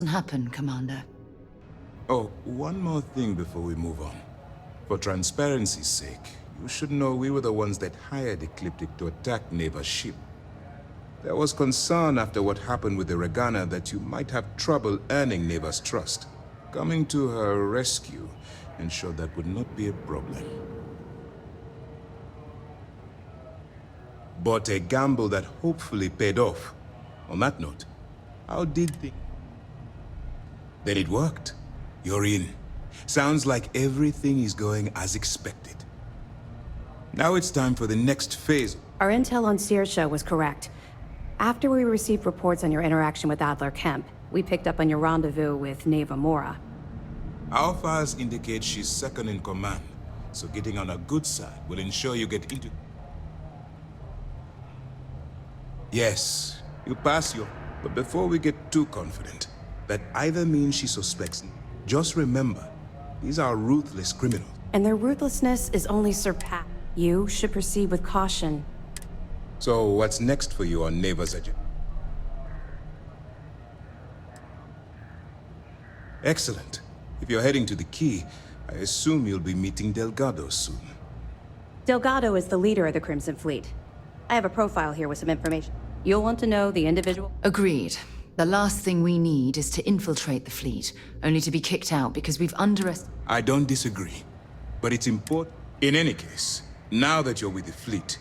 happen, Commander. Oh, one more thing before we move on. For transparency's sake, you should know we were the ones that hired Ecliptic to attack Neva's ship. There was concern after what happened with the Regana that you might have trouble earning Neva's trust. Coming to her rescue ensured that would not be a problem. But a gamble that hopefully paid off. On that note, how did the... Then it worked. You're in. Sounds like everything is going as expected. Now it's time for the next phase. Our intel on Saoirse was correct. After we received reports on your interaction with Adler Kemp, we picked up on your rendezvous with Neva Mora. Our files indicate she's second in command, so getting on her good side will ensure you get into... Yes, you pass your... But before we get too confident, that either means she suspects... Just remember, these are ruthless criminals. And their ruthlessness is only surpassed. You should proceed with caution. So what's next for you on Neva's agenda? Excellent. If you're heading to the Key, I assume you'll be meeting Delgado soon. Delgado is the leader of the Crimson Fleet. I have a profile here with some information. You'll want to know the individual... Agreed. The last thing we need is to infiltrate the fleet, only to be kicked out because we've underestimated... I don't disagree, but it's important. In any case, now that you're with the fleet,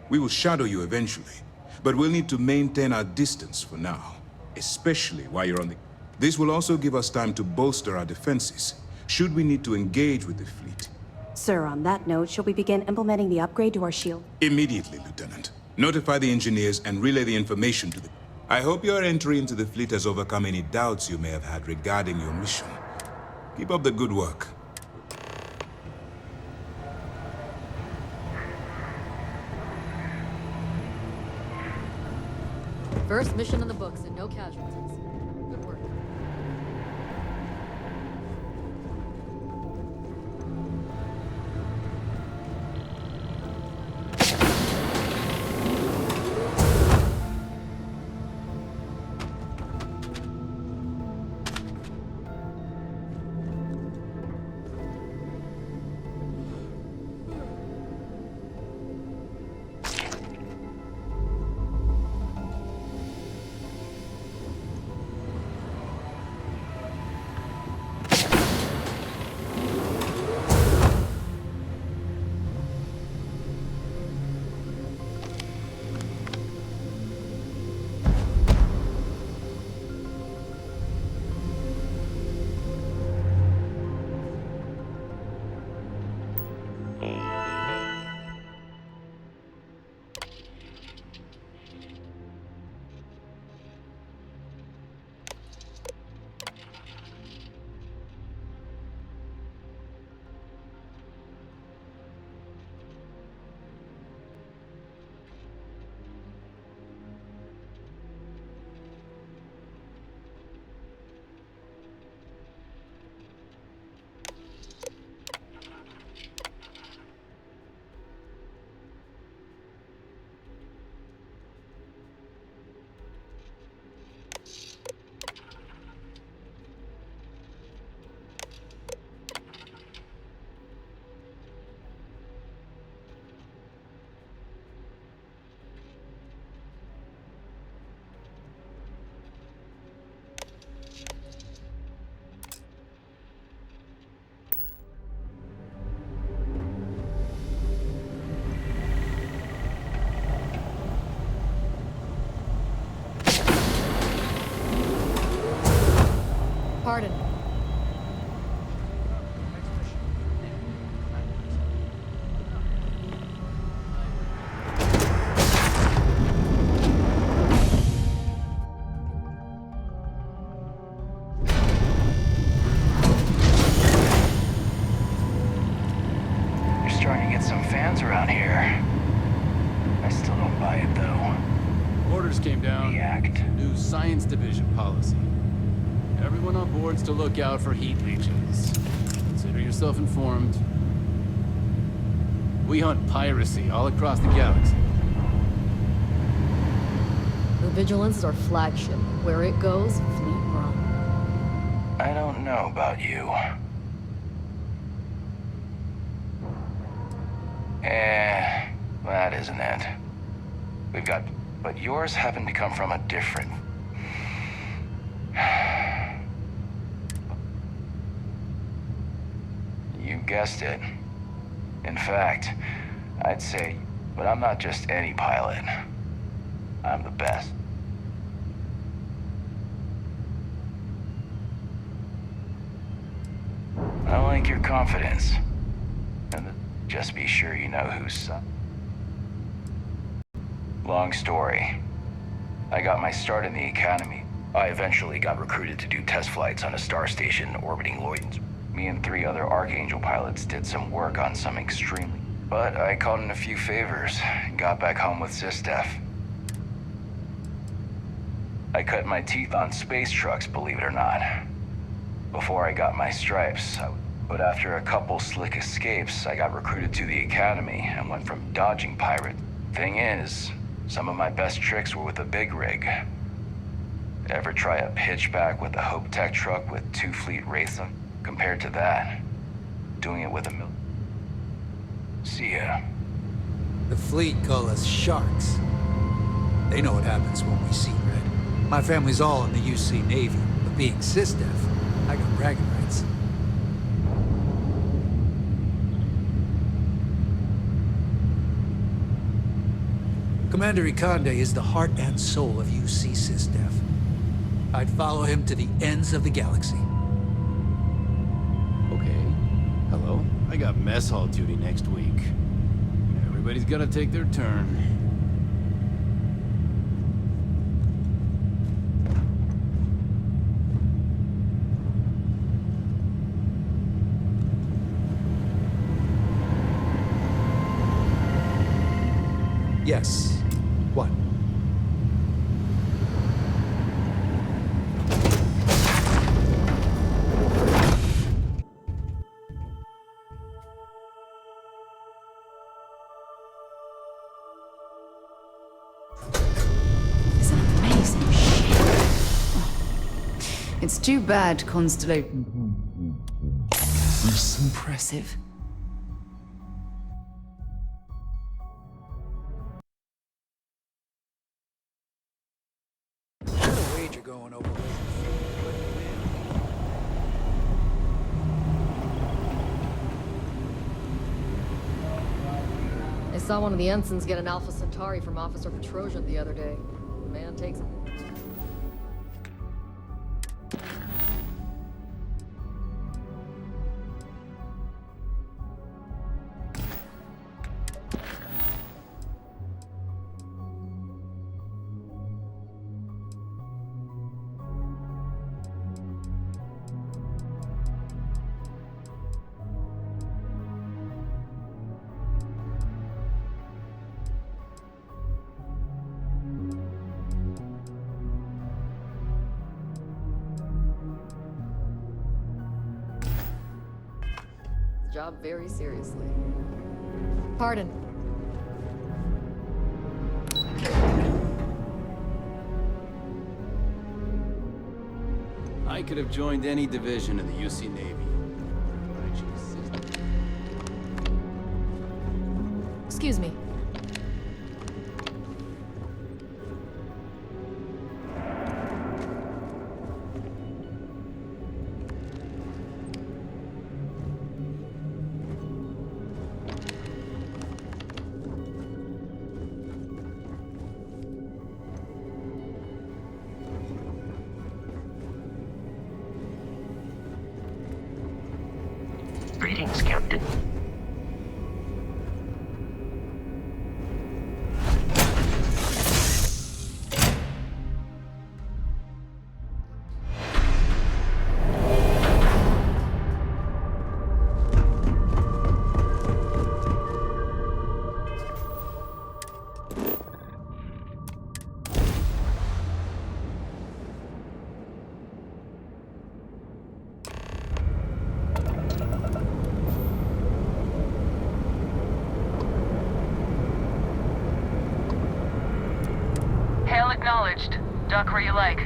we will shadow you eventually, but we'll need to maintain our distance for now, especially while you're on the... This will also give us time to bolster our defenses, should we need to engage with the fleet. Sir, on that note, shall we begin implementing the upgrade to our shield? Immediately, Lieutenant. Notify the engineers and relay the information to the... I hope your entry into the fleet has overcome any doubts you may have had regarding your mission. Keep up the good work. First mission in the books and no casualties. Good work. Pardon. You're starting to get some fans around here. I still don't buy it, though. Orders came down. The act. New Science Division policy. Everyone on board's to look out for heat leeches. Consider yourself informed. We hunt piracy all across the galaxy. The Vigilance is our flagship. Where it goes, Fleet run. know about you. That isn't it. We've got... But yours happen to come from a different... You guessed it. In fact, I'd say, but I'm not just any pilot. I'm the best. I like your confidence. And just be sure you know who's son. Long story. I got my start in the academy. I eventually got recruited to do test flights on a star station orbiting Lloyd's. Me and 3 other Archangel pilots did some work on some extremely... But I called in a few favors and got back home with SysDef. I cut my teeth on space trucks, believe it or not. Before I got my stripes, but after a couple slick escapes, I got recruited to the academy and went from dodging pirates. Thing is, some of my best tricks were with a big rig. Ever try a pitchback with a Hope Tech truck with 2 fleet wraiths on? Compared to that, doing it with a See ya. The fleet call us sharks. They know what happens when we see red. My family's all in the UC Navy, but being SysDef, I got bragging rights. Commander Ikonde is the heart and soul of UC SysDef. I'd follow him to the ends of the galaxy. Okay. Hello? I got mess hall duty next week. Everybody's gotta take their turn. Yes. What? It's an amazing ship. It's too bad Constellation... It's impressive. Wager going over. I saw one of the ensigns get an Alpha Centauri from Officer Petrosian the other day. The man takes it. Job very seriously. Pardon. I could have joined any division of the UC Navy. But I choose SysDef. Excuse me. Greetings, Captain. Acknowledged. Dock where you like.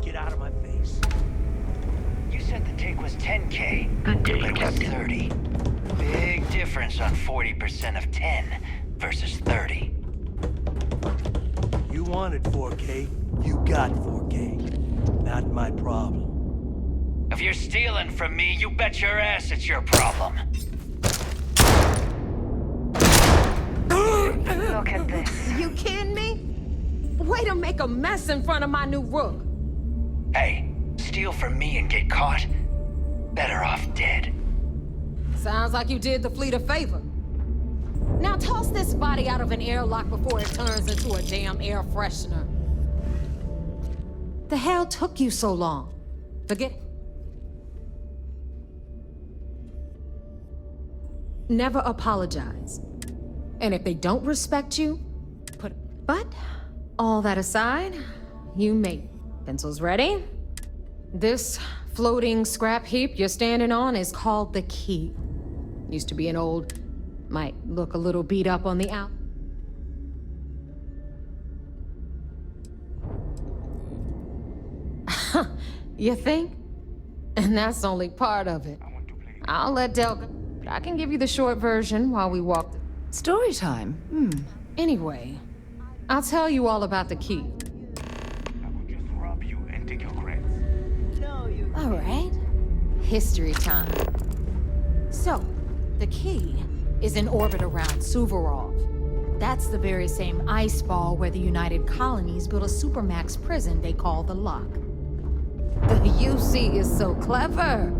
Get out of my face. You said the take was 10K. Good day, But it was Captain. 30. Big difference on 40% of 10 versus 30. You wanted 4K, you got 4K. Not my problem. If you're stealing from me, you bet your ass it's your problem. Look at this. You kidding me? Way to make a mess in front of my new rook. Hey, steal from me and get caught? Better off dead. Sounds like you did the fleet a favor. Now toss this body out of an airlock before it turns into a damn air freshener. The hell took you so long? Forget it. Never apologize. And if they don't respect you, put... But, all that aside, you made it. Pencils ready? This floating scrap heap you're standing on is called the Key. Used to be an old... might look a little beat up on the out. You think? And that's only part of it. I'll let Delga... but I can give you the short version while we walk the... Story time? Anyway, I'll tell you all about the Key. I will just rob you and take your credits. All right. History time. So, the Key is in orbit around Suvorov. That's the very same ice ball where the United Colonies built a supermax prison they call the Lock. The UC is so clever.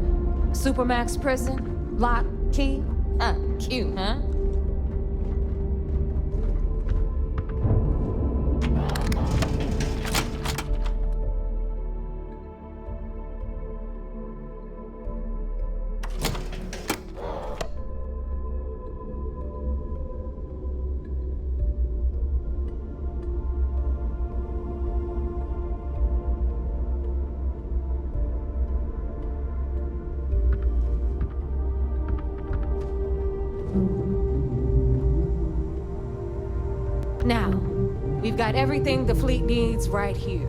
Supermax prison, Lock, Key. Cute, huh? Now, we've got everything the fleet needs right here.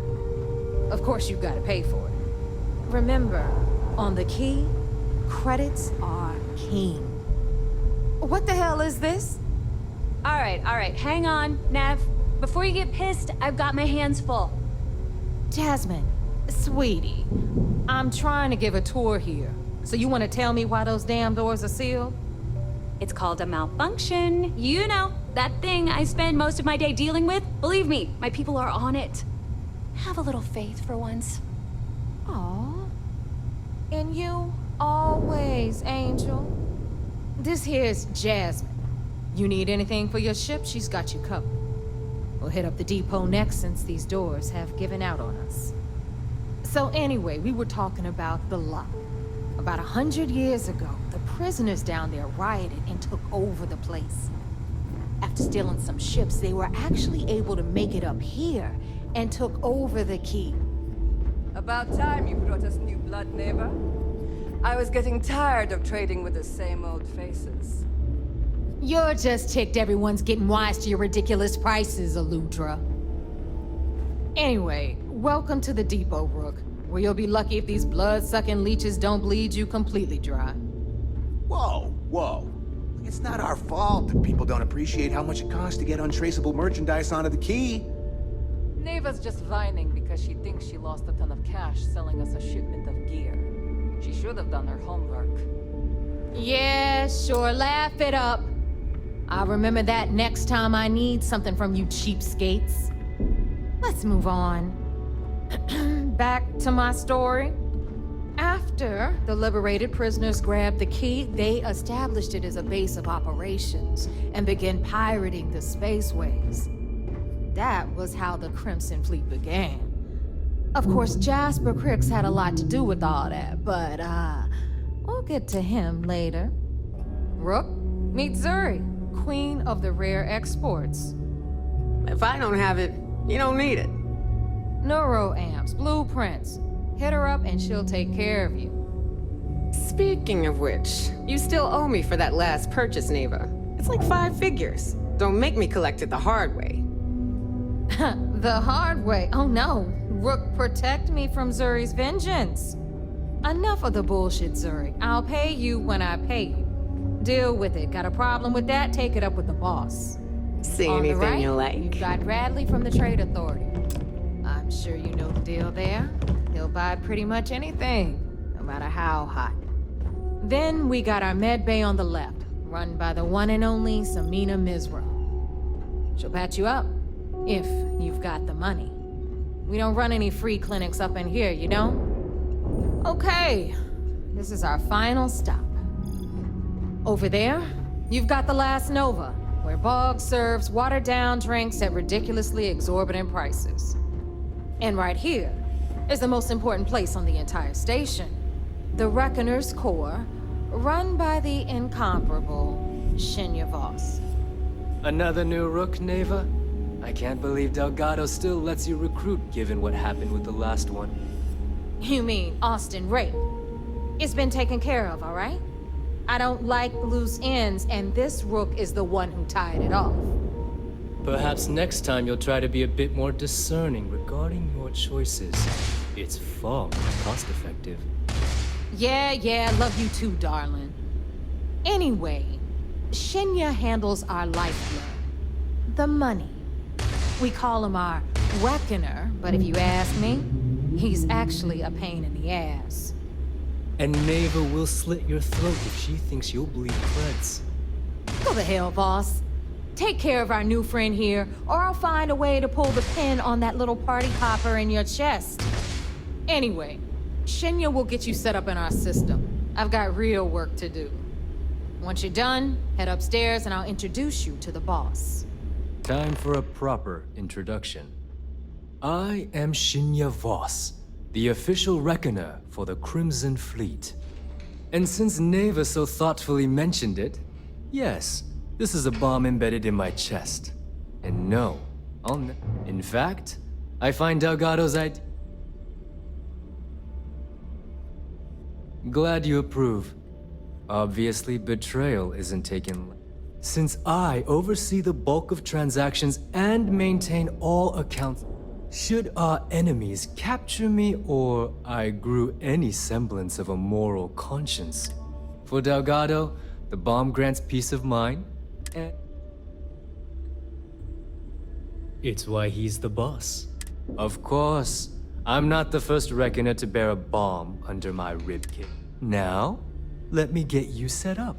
Of course, you've got to pay for it. Remember, on the Key, credits are king. What the hell is this? All right, hang on, Nev. Before you get pissed, I've got my hands full. Jasmine, sweetie, I'm trying to give a tour here. So you want to tell me why those damn doors are sealed? It's called a malfunction. You know, that thing I spend most of my day dealing with. Believe me, my people are on it. Have a little faith for once. Aw. And you, always, Angel. This here's Jasmine. You need anything for your ship, she's got you covered. We'll hit up the depot next since these doors have given out on us. So anyway, we were talking about the Lock. About 100 years ago, the prisoners down there rioted and took over the place. After stealing some ships, they were actually able to make it up here and took over the Key. About time you brought us new blood, neighbor. I was getting tired of trading with the same old faces. You're just ticked everyone's getting wise to your ridiculous prices, Aludra. Anyway, welcome to the depot, Rook, where you'll be lucky if these blood-sucking leeches don't bleed you completely dry. Whoa, whoa. It's not our fault that people don't appreciate how much it costs to get untraceable merchandise onto the Key. Neva's just whining because she thinks she lost a ton of cash selling us a shipment of gear. She should have done her homework. Yeah, sure, laugh it up. I'll remember that next time I need something from you cheapskates. Let's move on. Back to my story. After the liberated prisoners grabbed the Key, they established it as a base of operations and began pirating the spaceways. That was how the Crimson Fleet began. Of course, Jasper Cricks had a lot to do with all that, but, we'll get to him later. Rook, meet Zuri, queen of the rare exports. If I don't have it, you don't need it. Neuroamps, blueprints. Hit her up and she'll take care of you. Speaking of which, you still owe me for that last purchase, Neva. It's like 5 figures. Don't make me collect it the hard way. The hard way? Oh no. Rook, protect me from Zuri's vengeance. Enough of the bullshit, Zuri. I'll pay you when I pay you. Deal with it. Got a problem with that? Take it up with the boss. See On the anything right, you like? you've got Radley from the Trade Authority. I'm sure you know the deal there. He'll buy pretty much anything, no matter how hot. Then we got our med bay on the left, run by the one and only Samina Mizra. She'll patch you up, if you've got the money. We don't run any free clinics up in here, you know? Okay, this is our final stop. Over there, you've got the Last Nova, where Bog serves watered-down drinks at ridiculously exorbitant prices. And right here is the most important place on the entire station, the Reckoner's Core, run by the incomparable Shinya Voss. Another new Rook, Neva? I can't believe Delgado still lets you recruit given what happened with the last one. You mean Austin Rape? It's been taken care of, all right? I don't like loose ends, and this Rook is the one who tied it off. Perhaps next time you'll try to be a bit more discerning regarding your choices. It's far more cost-effective. Yeah, love you too, darling. Anyway, Shinya handles our lifeblood. The money. We call him our Reckoner, but if you ask me, he's actually a pain in the ass. And Neva will slit your throat if she thinks you'll bleed creds. Go to hell, boss. Take care of our new friend here, or I'll find a way to pull the pin on that little party popper in your chest. Anyway, Shinya will get you set up in our system. I've got real work to do. Once you're done, head upstairs and I'll introduce you to the boss. Time for a proper introduction. I am Shinya Voss, the official reckoner for the Crimson Fleet. And since Neva so thoughtfully mentioned it, yes, this is a bomb embedded in my chest. And no, in fact, I find Delgado's idea. Glad you approve. Obviously, betrayal isn't taken. Since I oversee the bulk of transactions and maintain all accounts, should our enemies capture me or I grew any semblance of a moral conscience, for Delgado, the bomb grants peace of mind, and it's why he's the boss. Of course, I'm not the first reckoner to bear a bomb under my ribcage. Now, let me get you set up.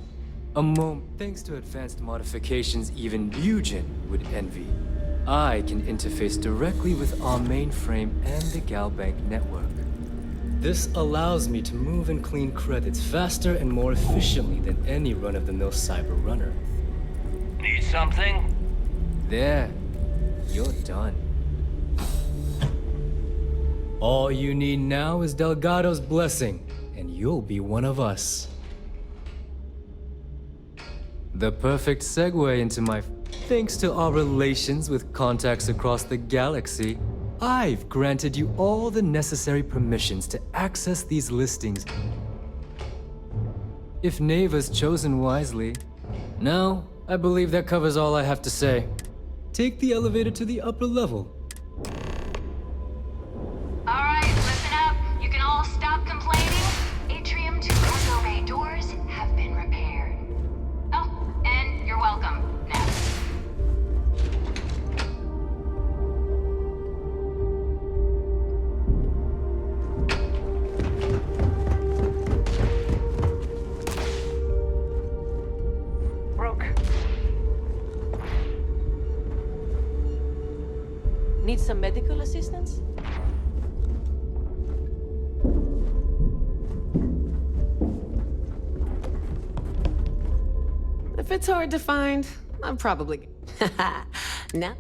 A moment. Thanks to advanced modifications even Eugen would envy, I can interface directly with our mainframe and the Galbank network. This allows me to move and clean credits faster and more efficiently than any run-of-the-mill cyber runner. Need something? There. You're done. All you need now is Delgado's blessing, and you'll be one of us. The perfect segue into my... Thanks to our relations with contacts across the galaxy, I've granted you all the necessary permissions to access these listings. If Neva's chosen wisely. Now, I believe that covers all I have to say. Take the elevator to the upper level. Alright, listen up. You can all stop complaining. Atrium to cargo bay doors have been repaired. Oh, and you're welcome. Now. Rook. Need some medical assistance? If it's hard to find, I'm probably... No.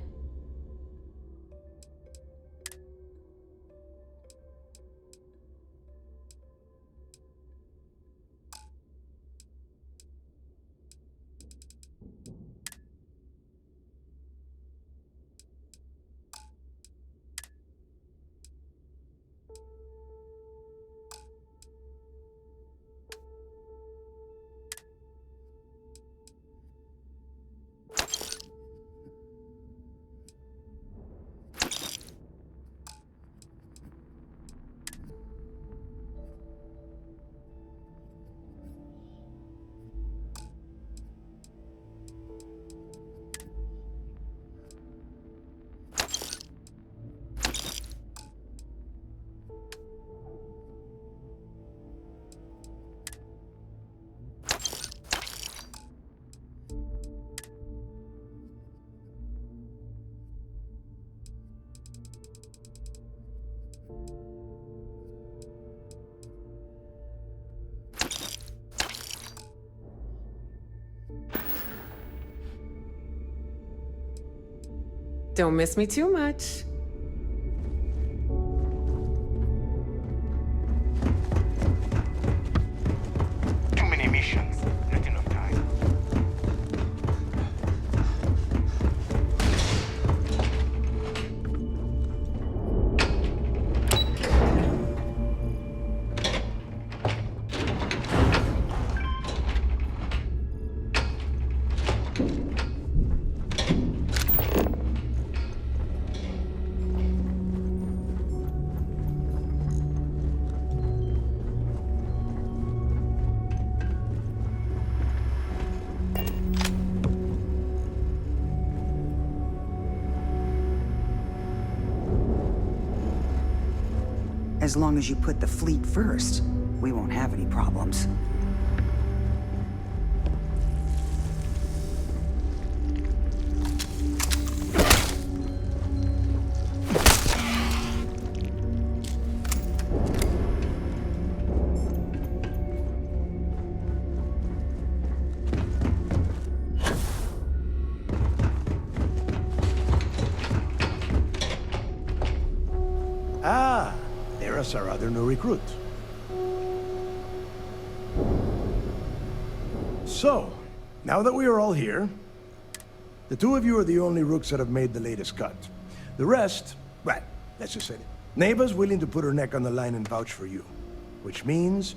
Don't miss me too much. Too many missions. Not enough time. As long as you put the fleet first, we won't have any problems. Ah, there's our other new recruit. So, now that we are all here, the two of you are the only rooks that have made the latest cut. The rest, well, let's just say it. Neva's willing to put her neck on the line and vouch for you, which means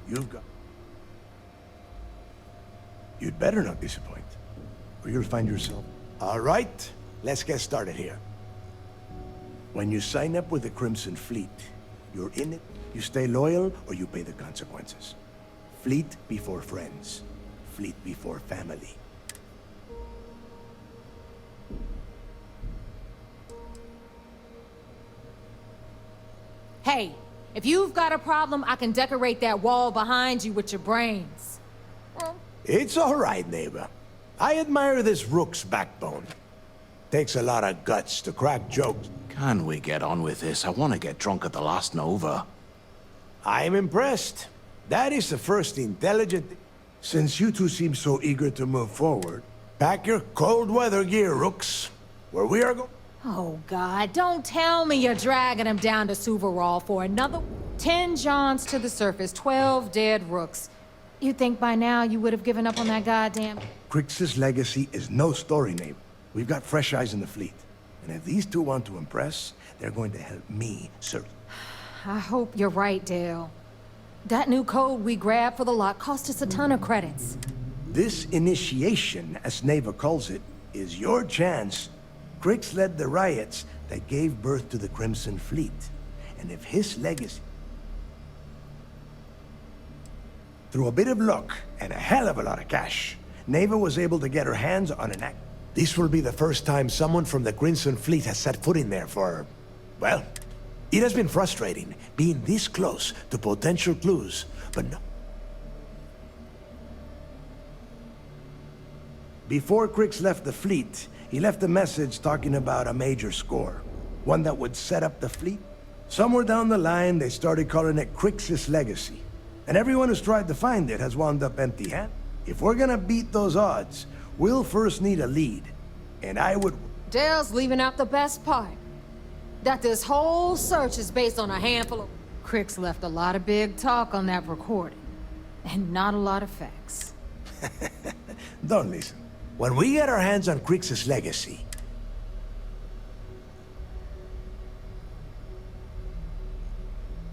you've got... You'd better not disappoint, or you'll find yourself... All right, let's get started here. When you sign up with the Crimson Fleet, you're in it, you stay loyal, or you pay the consequences. Fleet before friends. Fleet before family. Hey, if you've got a problem, I can decorate that wall behind you with your brains. It's all right, neighbor. I admire this rook's backbone. Takes a lot of guts to crack jokes. Can we get on with this? I want to get drunk at the last Nova. I'm impressed. That is the first intelligent... Since you two seem so eager to move forward, pack your cold weather gear, rooks. Where we are going... Oh, God, don't tell me you're dragging him down to Suvarall for another 10 Johns to the surface, 12 dead rooks. You'd think by now you would have given up on that goddamn... Crix's legacy is no story, neighbor. We've got fresh eyes in the fleet. And if these two want to impress, they're going to help me, sir. I hope you're right, Dale. That new code we grabbed for the lot cost us a ton of credits. This initiation, as Neva calls it, is your chance. Crix led the riots that gave birth to the Crimson Fleet. And if his legacy... Through a bit of luck and a hell of a lot of cash, Neva was able to get her hands on an act. This will be the first time someone from the Crimson Fleet has set foot in there for... Well, it has been frustrating being this close to potential clues, but no. Before Crix left the fleet, he left a message talking about a major score. One that would set up the fleet. Somewhere down the line, they started calling it Crix's legacy. And everyone who's tried to find it has wound up empty-handed. If we're gonna beat those odds, we'll first need a lead. And I would... Dale's leaving out the best part. That this whole search is based on a handful of... Crix left a lot of big talk on that recording. And not a lot of facts. Don't listen. When we get our hands on Crix's legacy...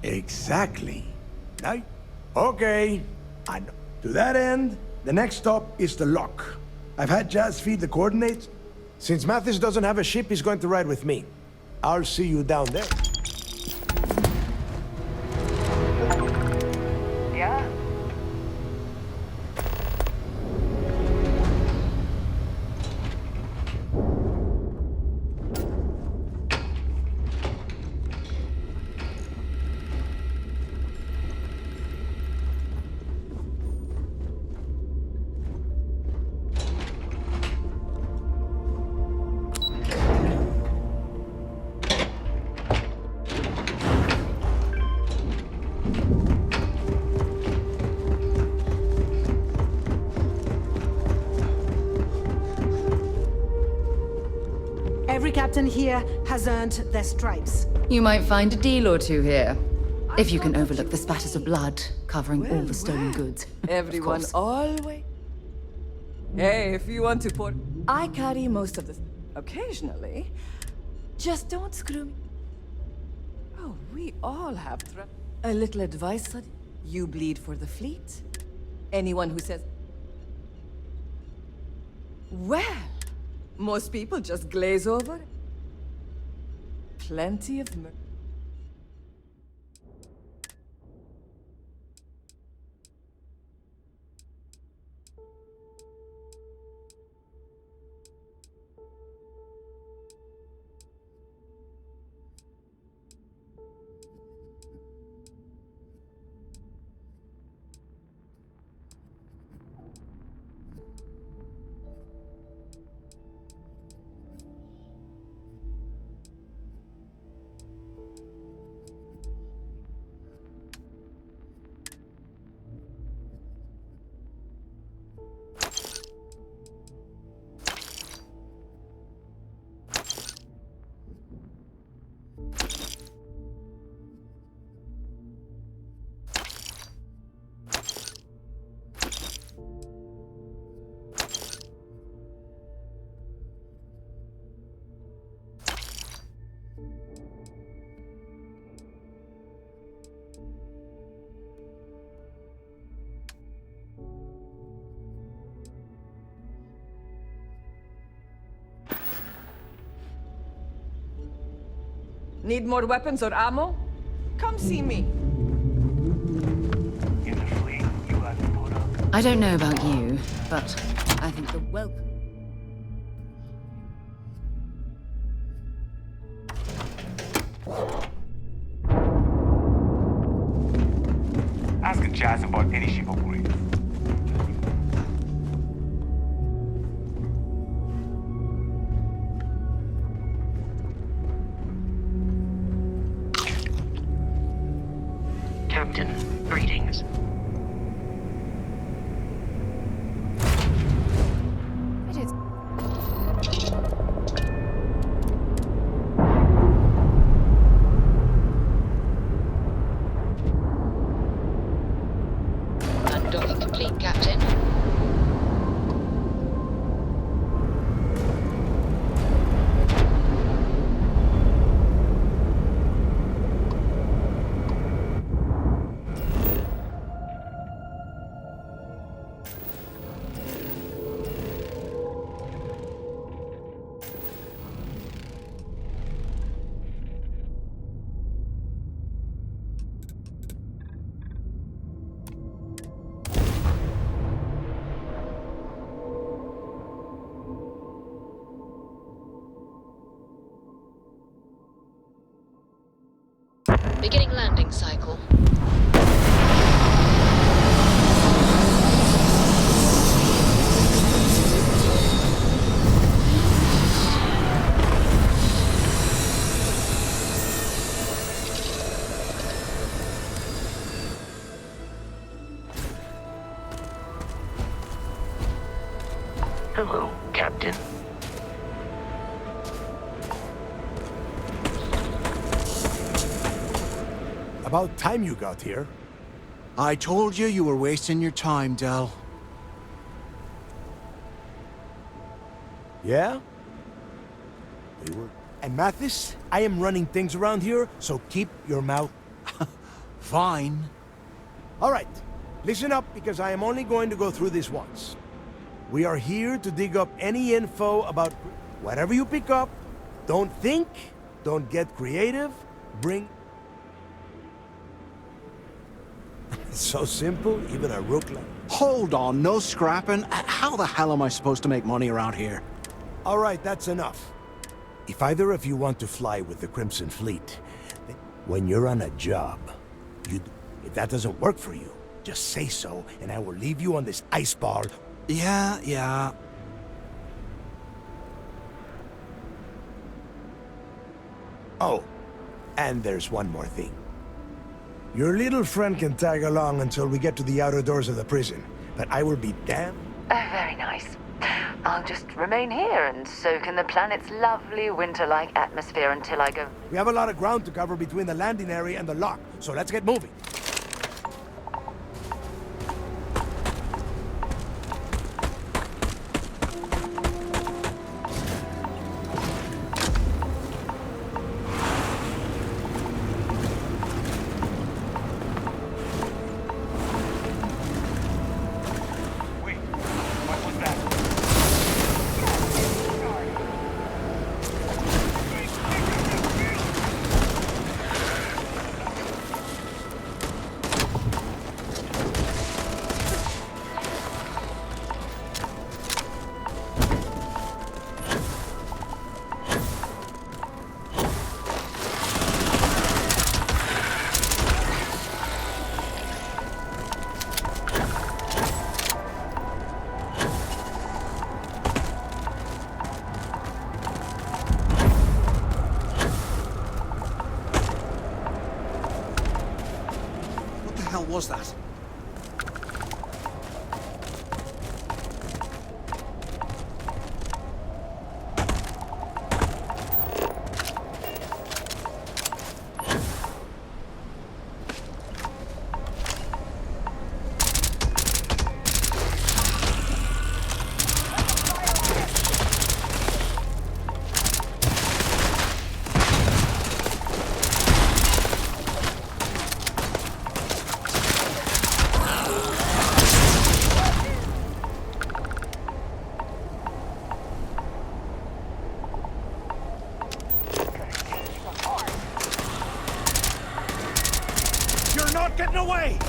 Exactly. Now... Okay. I know. To that end, the next stop is the lock. I've had Jazz feed the coordinates. Since Mathis doesn't have a ship, he's going to ride with me. I'll see you down there. Yeah? captain here has earned their stripes. You might find a deal or two here. If you can overlook the spatters of blood covering all the stolen goods. Everyone always... Hey, if you want to put... I carry most of the... Occasionally. Just don't screw me. Oh, we all have... A little advice, Sadi? You bleed for the fleet. Anyone who says... Well, most people just glaze over it. Plenty of... Need more weapons or ammo? Come see me. I don't know about you, but I think the welcome. Ask Jazz about any ship upgrades. Captain, greetings. It is. Undocking complete, Captain. Beginning landing cycle. Hello, Captain. About time you got here. I told you you were wasting your time, Del. Yeah? We were. And Mathis, I am running things around here, so keep your mouth. Fine. All right, listen up because I am only going to go through this once. We are here to dig up any info about whatever you pick up. Don't think, don't get creative, bring... It's so simple, even a rook like... Hold on, no scrapping. How the hell am I supposed to make money around here? All right, that's enough. If either of you want to fly with the Crimson Fleet, when you're on a job, if that doesn't work for you, just say so, and I will leave you on this ice ball. Yeah. Oh, and there's one more thing. Your little friend can tag along until we get to the outer doors of the prison, but I will be damned. Very nice. I'll just remain here and soak in the planet's lovely winter-like atmosphere until I go. We have a lot of ground to cover between the landing area and the lock, so let's get moving. Was that? Getting away!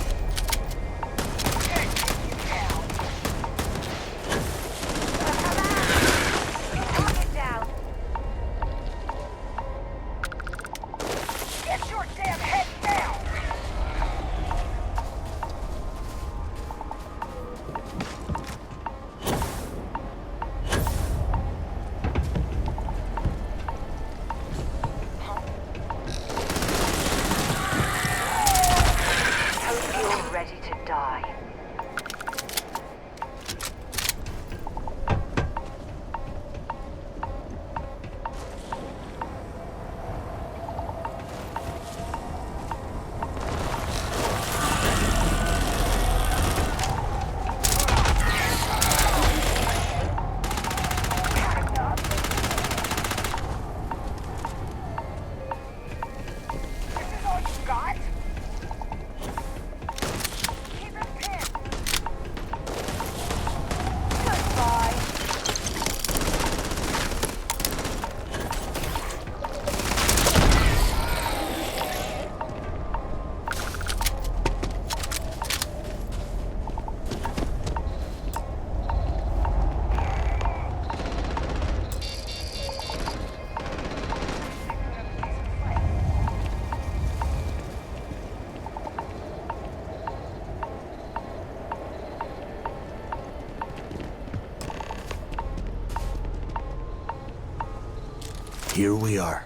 Here we are.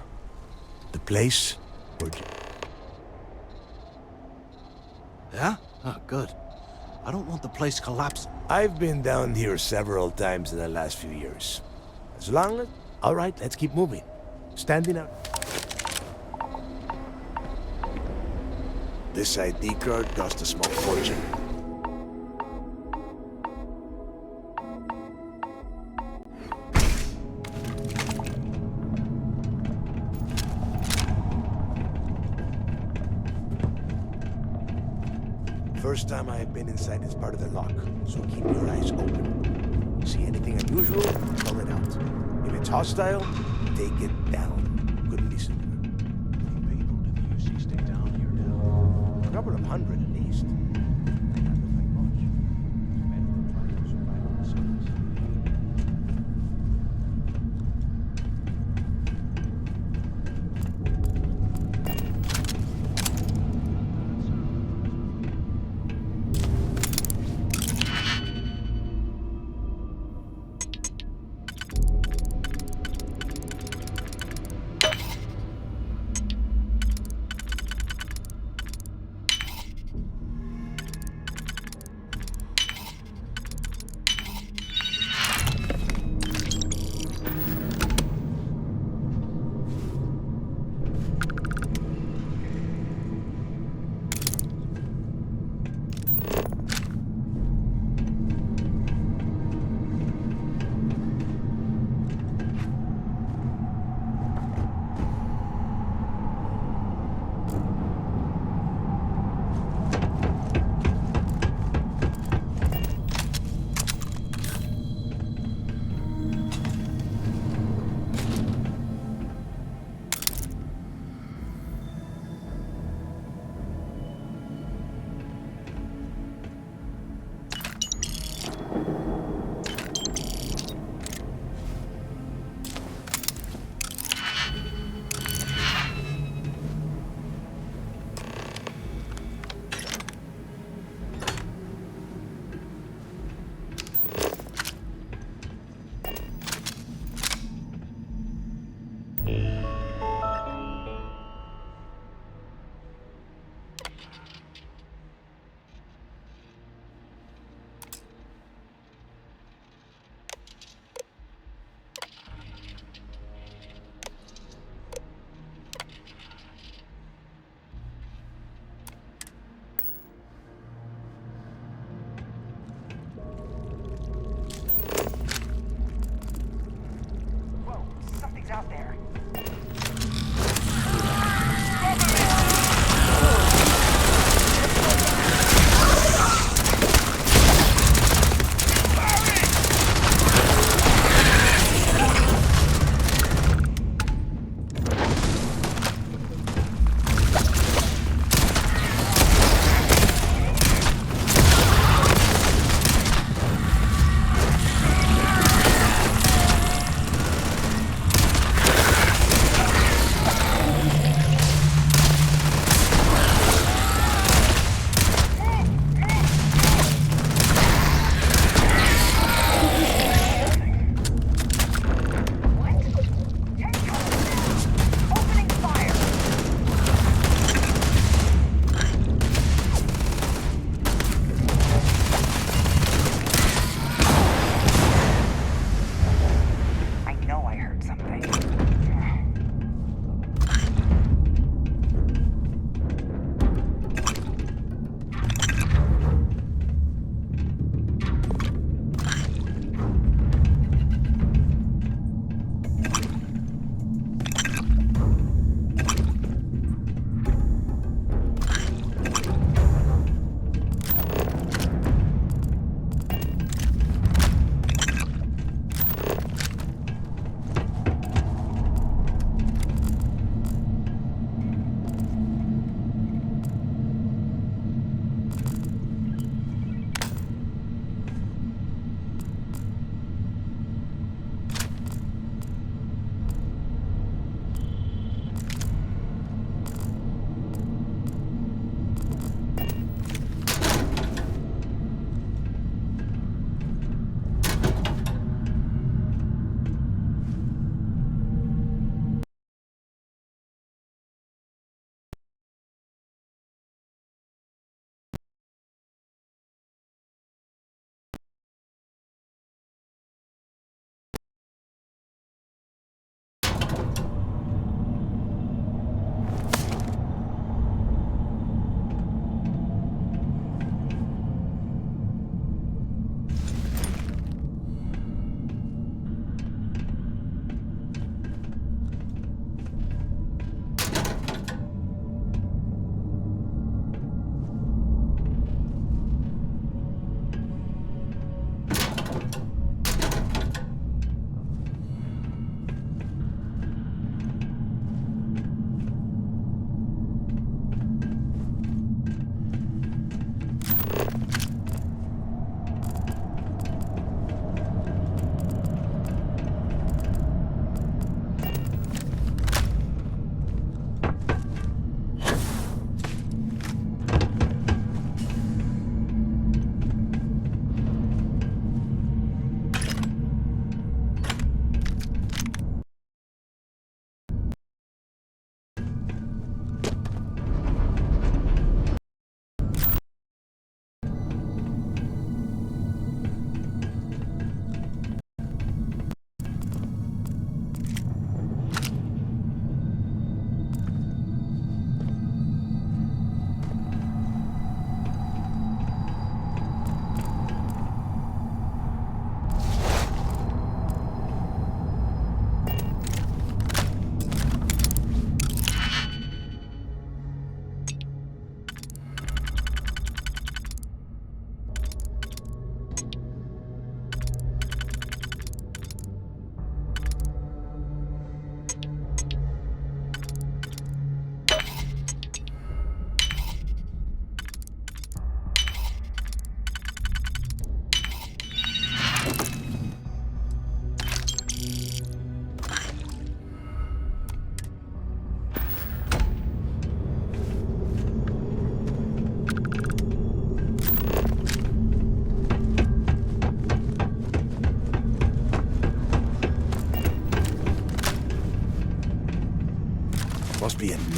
The place where... Yeah? Oh, good. I don't want the place collapsed. I've been down here several times in the last few years. As long as... All right, let's keep moving. Standing out. This ID card cost a small fortune. First time I have been inside this part of the lock, so keep your eyes open. See anything unusual, call it out. If it's hostile, take it down. Couldn't be sooner. How many people do the UC stay down here now? A couple of hundred at least. May not look like much. Better than trying to survive on the surface.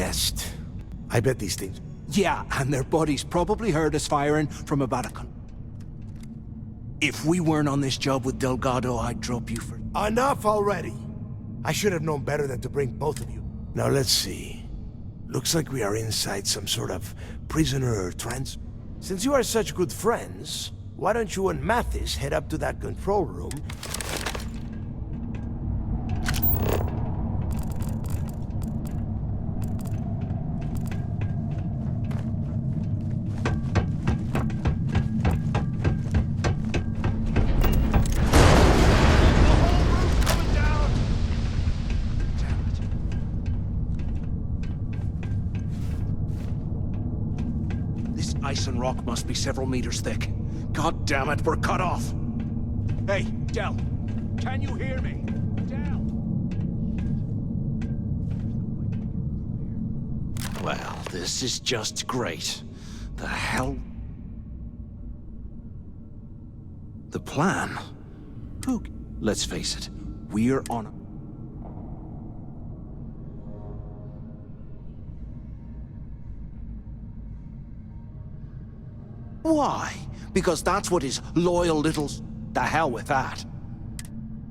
test. I bet these things... Yeah, and their buddies probably heard us firing from about a... If we weren't on this job with Delgado, I'd drop you for... Enough already! I should have known better than to bring both of you. Now let's see. Looks like we are inside some sort of prisoner trans... Since you are such good friends, why don't you and Mathis head up to that control room? Ice and rock must be several meters thick. God damn it, we're cut off! Hey, Del! Can you hear me? Del! Well, this is just great. The hell... The plan? Who... Let's face it, we're on... Why? Because that's what his loyal little... The hell with that.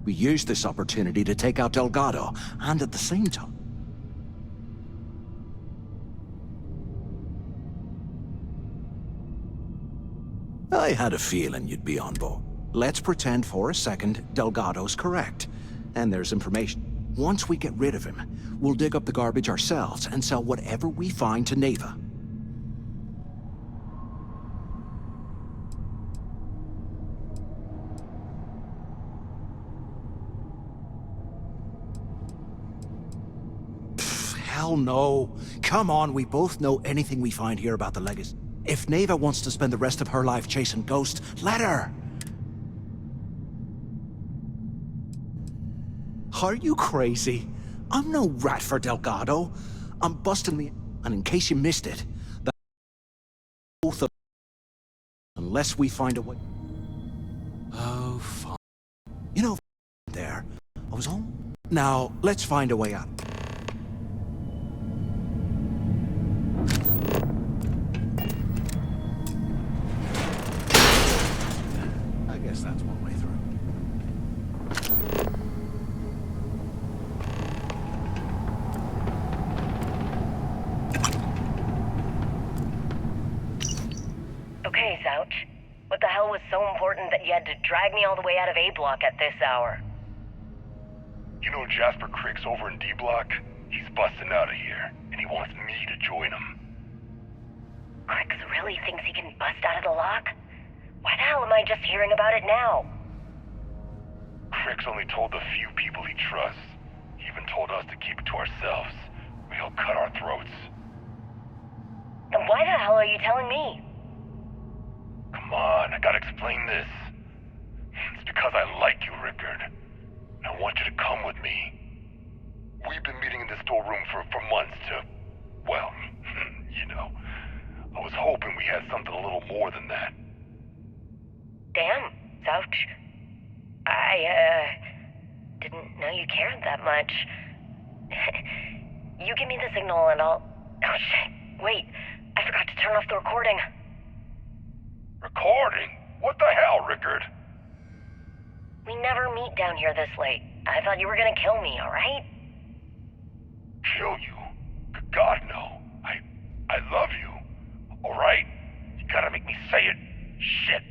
We used this opportunity to take out Delgado, and at the same time... I had a feeling you'd be on board. Let's pretend for a second Delgado's correct, and there's information. Once we get rid of him, we'll dig up the garbage ourselves and sell whatever we find to Neva. Hell no. Come on, we both know anything we find here about the legacy. If Neva wants to spend the rest of her life chasing ghosts, let her! Are you crazy? I'm no rat for Delgado. I'm busting the... And in case you missed it, that both of... Unless we find a way... Oh, fine. You know, there. I was home. Now, let's find a way out. I guess that's one way through. Okay, Zouch. What the hell was so important that you had to drag me all the way out of A Block at this hour? You know Jasper Crick's over in D Block? He's busting out of here, and he wants me to join him. Cricks really thinks he can bust out of the lock? Why the hell am I just hearing about it now? Crick's only told the few people he trusts. He even told us to keep it to ourselves, or he'll cut our throats. Then why the hell are you telling me? Come on, I gotta explain this. It's because I like you, Rickard. And I want you to come with me. We've been meeting in this storeroom for months to... Well, you know. I was hoping we had something a little more than that. Damn, Zouch. I, didn't know you cared that much. You give me the signal and I'll... Oh, shit. Wait. I forgot to turn off the recording. Recording? What the hell, Rickard? We never meet down here this late. I thought you were gonna kill me, alright? Kill you? God, no. I love you. Alright? You gotta make me say it. Shit.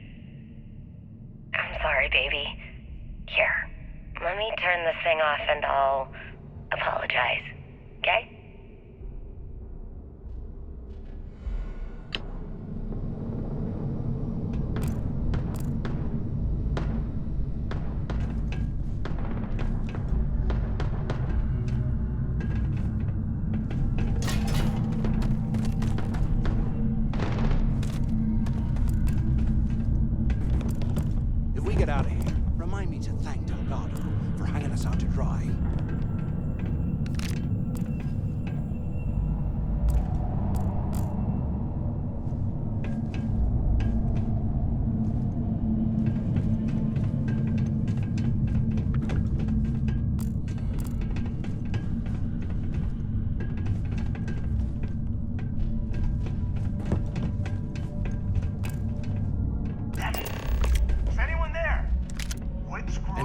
I'm sorry, baby. Here, let me turn this thing off and I'll apologize. Okay? If we get out of here, remind me to thank Delgado for hanging us out to dry.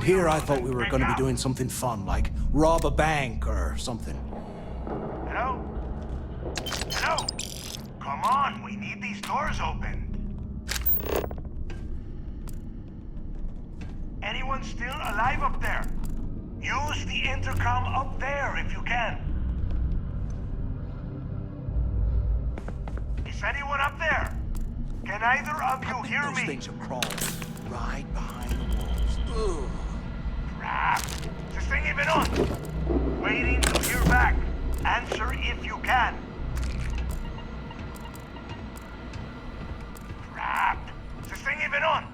here I thought we were gonna be doing something fun, like rob a bank or something. Hello? Hello? Come on, we need these doors open. Anyone still alive up there? Use the intercom up there if you can. Is anyone up there? Can either of you hear Those me? things are crawling right behind the walls. Ugh. Crap! Is this thing even on? Waiting to hear back. Answer if you can. Crap! Is this thing even on?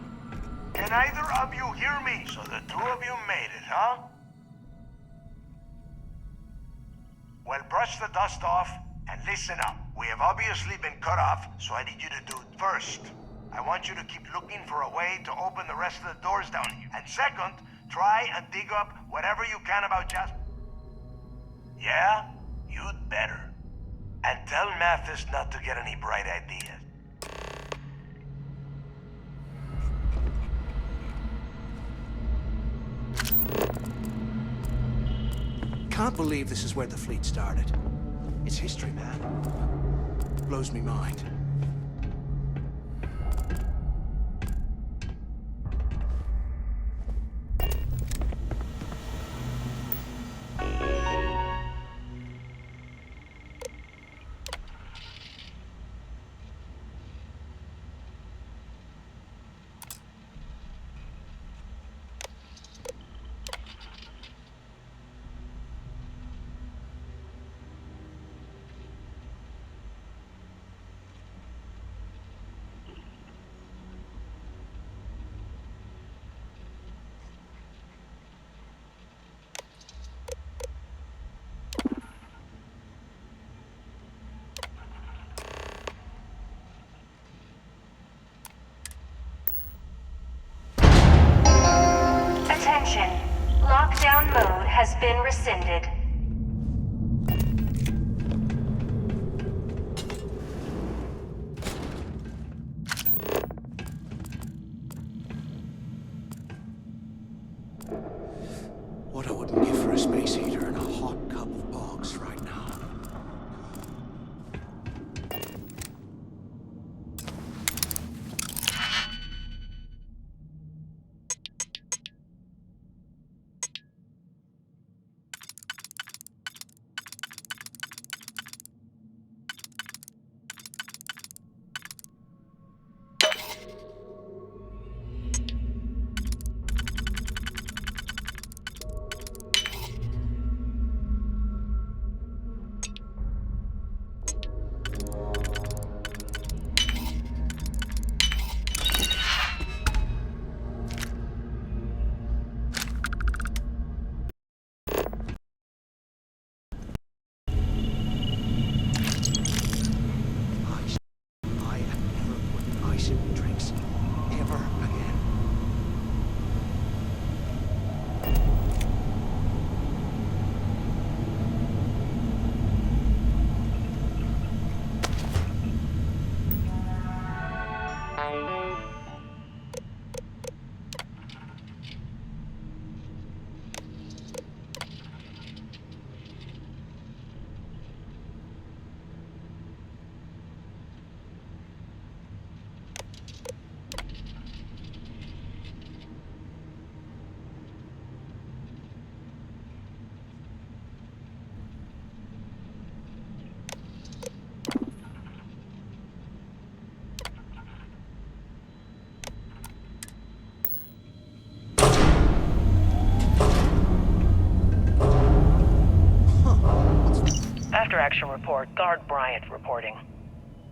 Can either of you hear me? So the two of you made it, huh? Well, brush the dust off and listen up. We have obviously been cut off, so I need you to do it first. I want you to keep looking for a way to open the rest of the doors down here. And second, try and dig up whatever you can about Jasper. Yeah? You'd better. And tell Mathis not to get any bright ideas. Can't believe this is where the fleet started. It's history, man. Blows me mind. Attention. Lockdown mode has been rescinded. What I wouldn't give for a space heater and a hot cup of bogs right now. I am never putting ice in my drinks ever again. After action report, Guard Bryant reporting.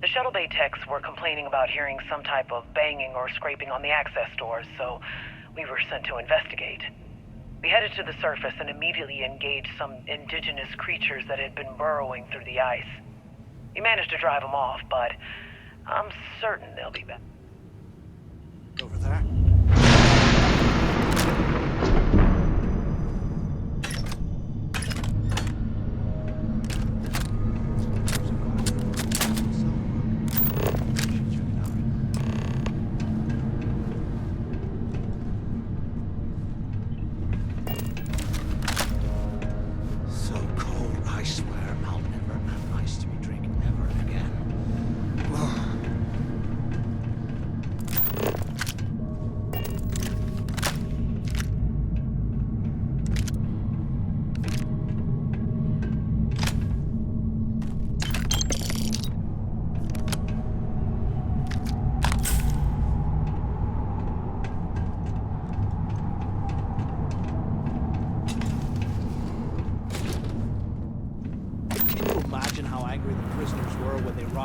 The shuttle bay techs were complaining about hearing some type of banging or scraping on the access doors, so we were sent to investigate. We headed to the surface and immediately engaged some indigenous creatures that had been burrowing through the ice. We managed to drive them off, but I'm certain they'll be back. Over there.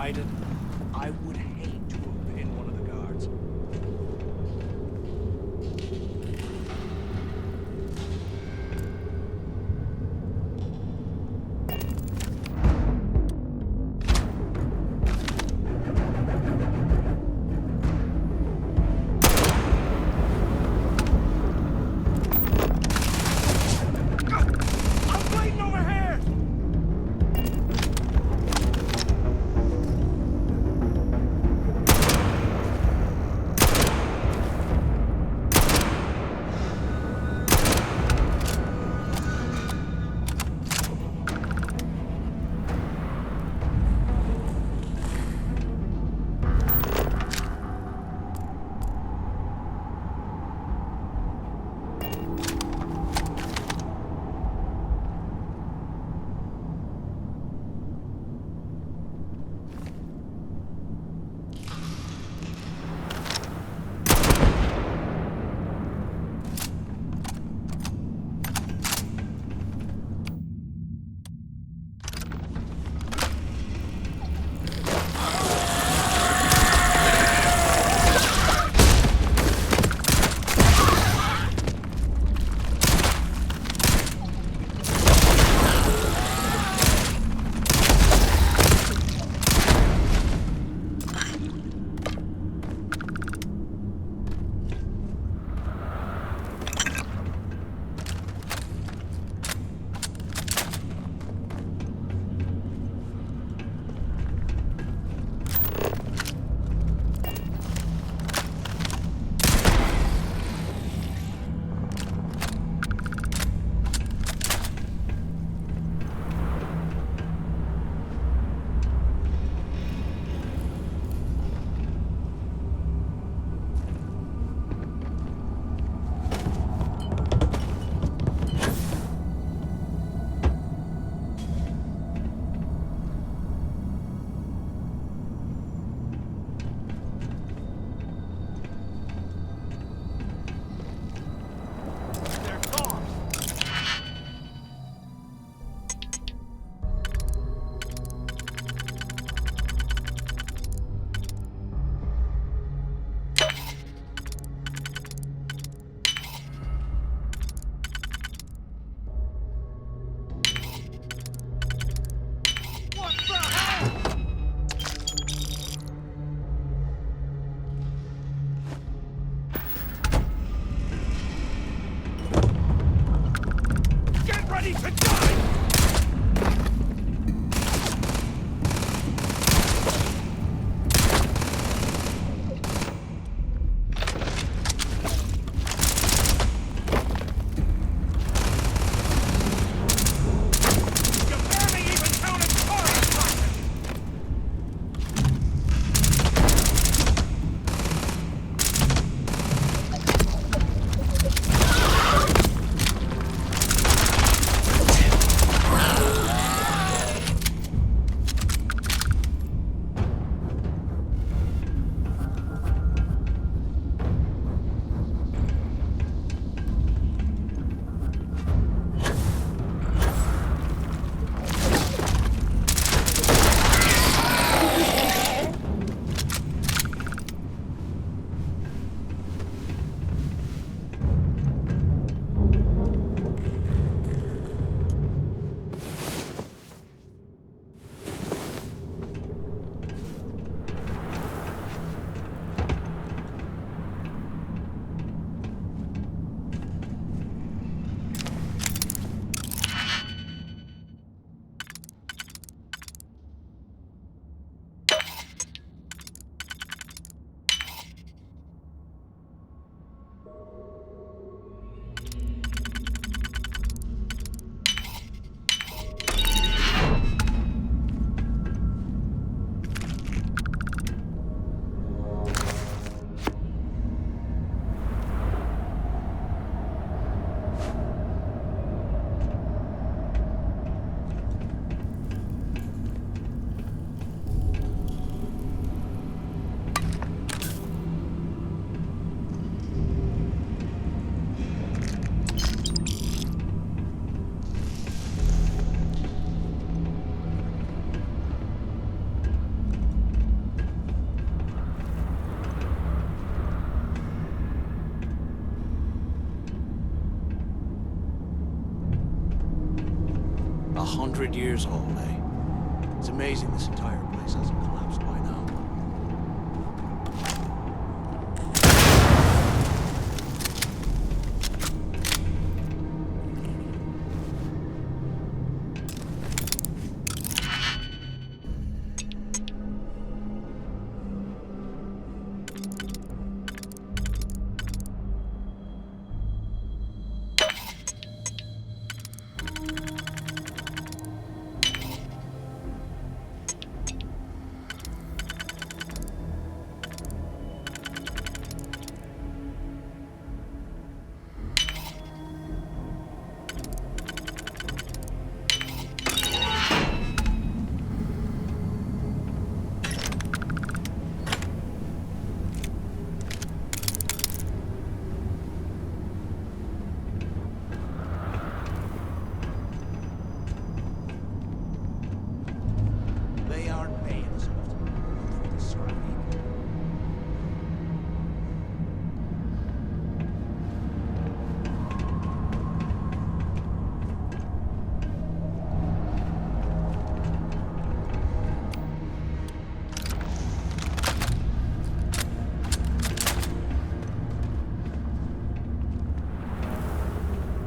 Raiden. I would hate to have been one of the guards. 100 years old, eh? It's amazing this entire place hasn't collapsed by now. They aren't paying us enough to go through this scrappy.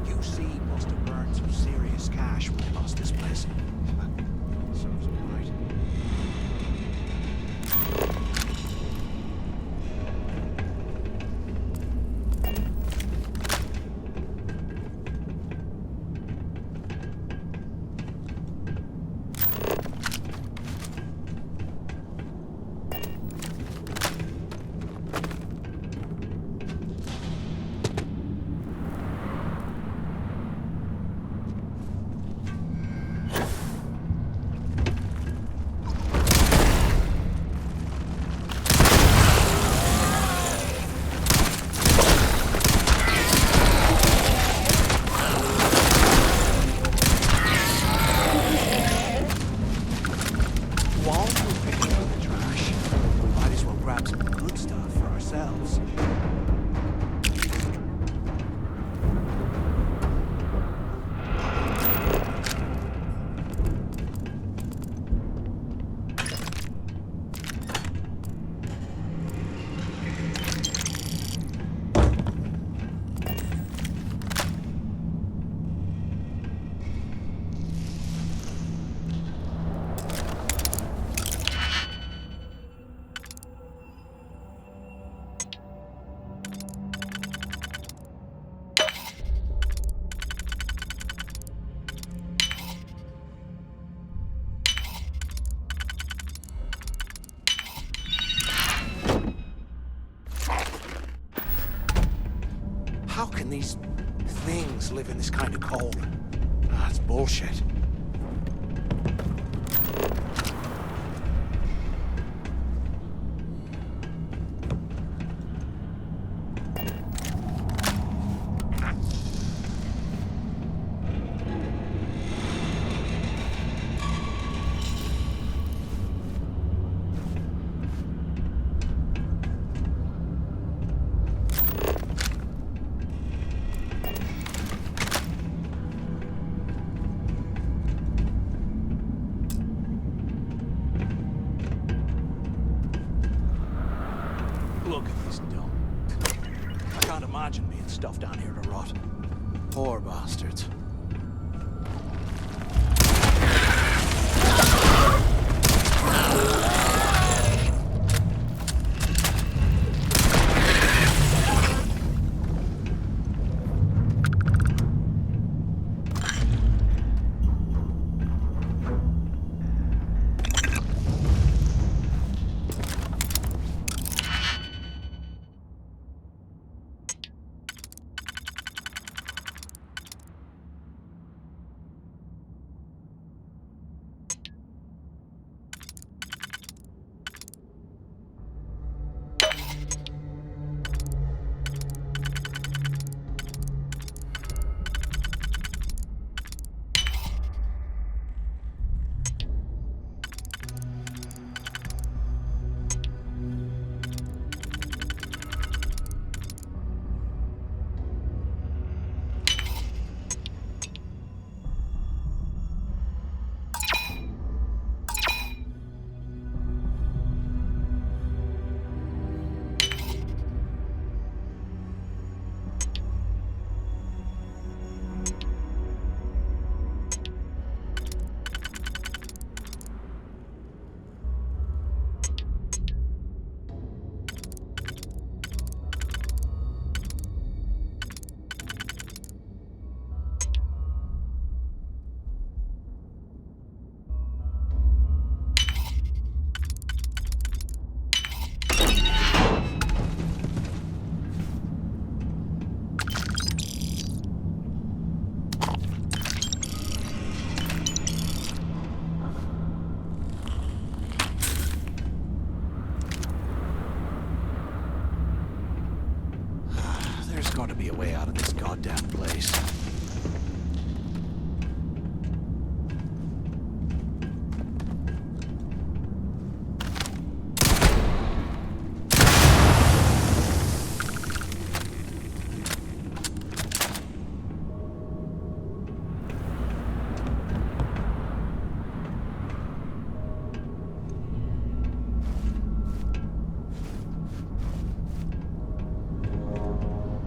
UC must have burned some serious cash when they lost this place. Serves me right. While we're picking up the trash, we might as well grab some good stuff for ourselves. How can these things live in this kind of cold? That's bullshit. Look at this dump. I can't imagine being stuffed down here to rot. Poor bastards. gotta be a way out of this goddamn place.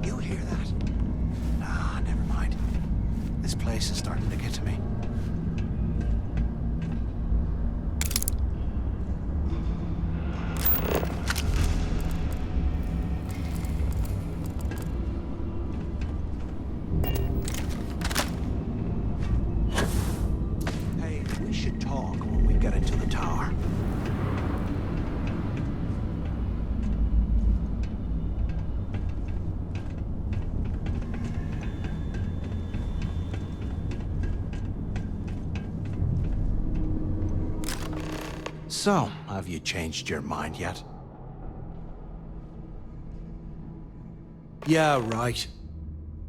You hear that? Nah, never mind. This place is starting to get to me. Hey, we should talk when we get into the tower. So, have you changed your mind yet? Yeah, right.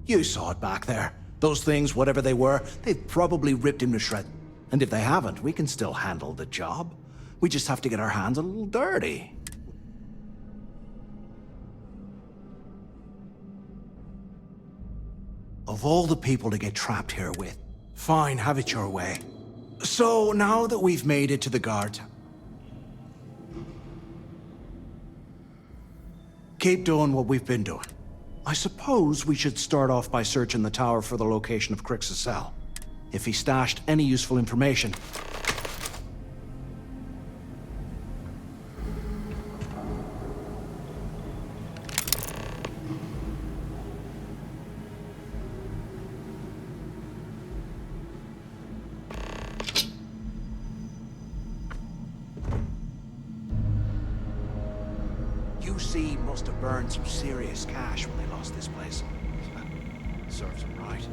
You saw it back there. Those things, whatever they were, they've probably ripped him to shreds. And if they haven't, we can still handle the job. We just have to get our hands a little dirty. Of all the people to get trapped here with, fine, have it your way. So, now that we've made it to the guard, keep doing what we've been doing. I suppose we should start off by searching the tower for the location of Crix's cell. If he stashed any useful information. UC must have burned some serious cash when they lost this place. Serves them right.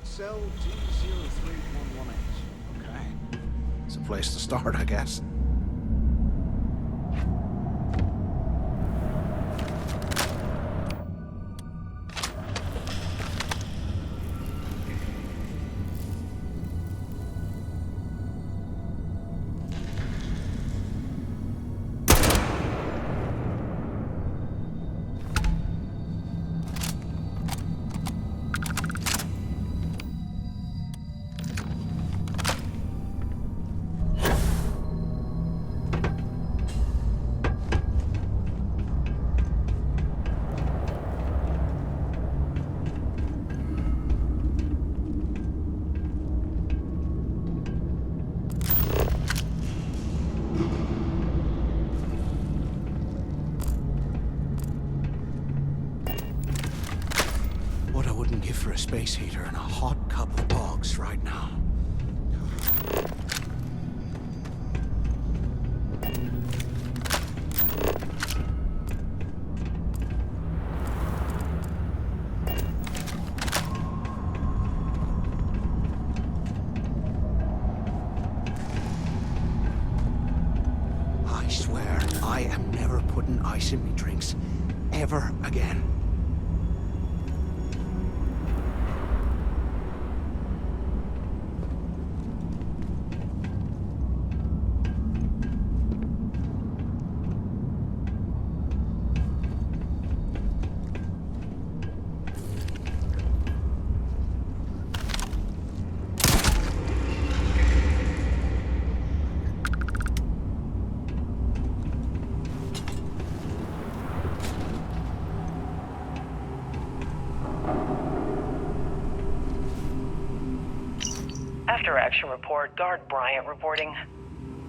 Cell G03118. Okay. It's a place to start, I guess. space heater and a hot cup of bogs right now. I swear, I am never putting ice in me drinks. Ever again. After action report, Guard Bryant reporting.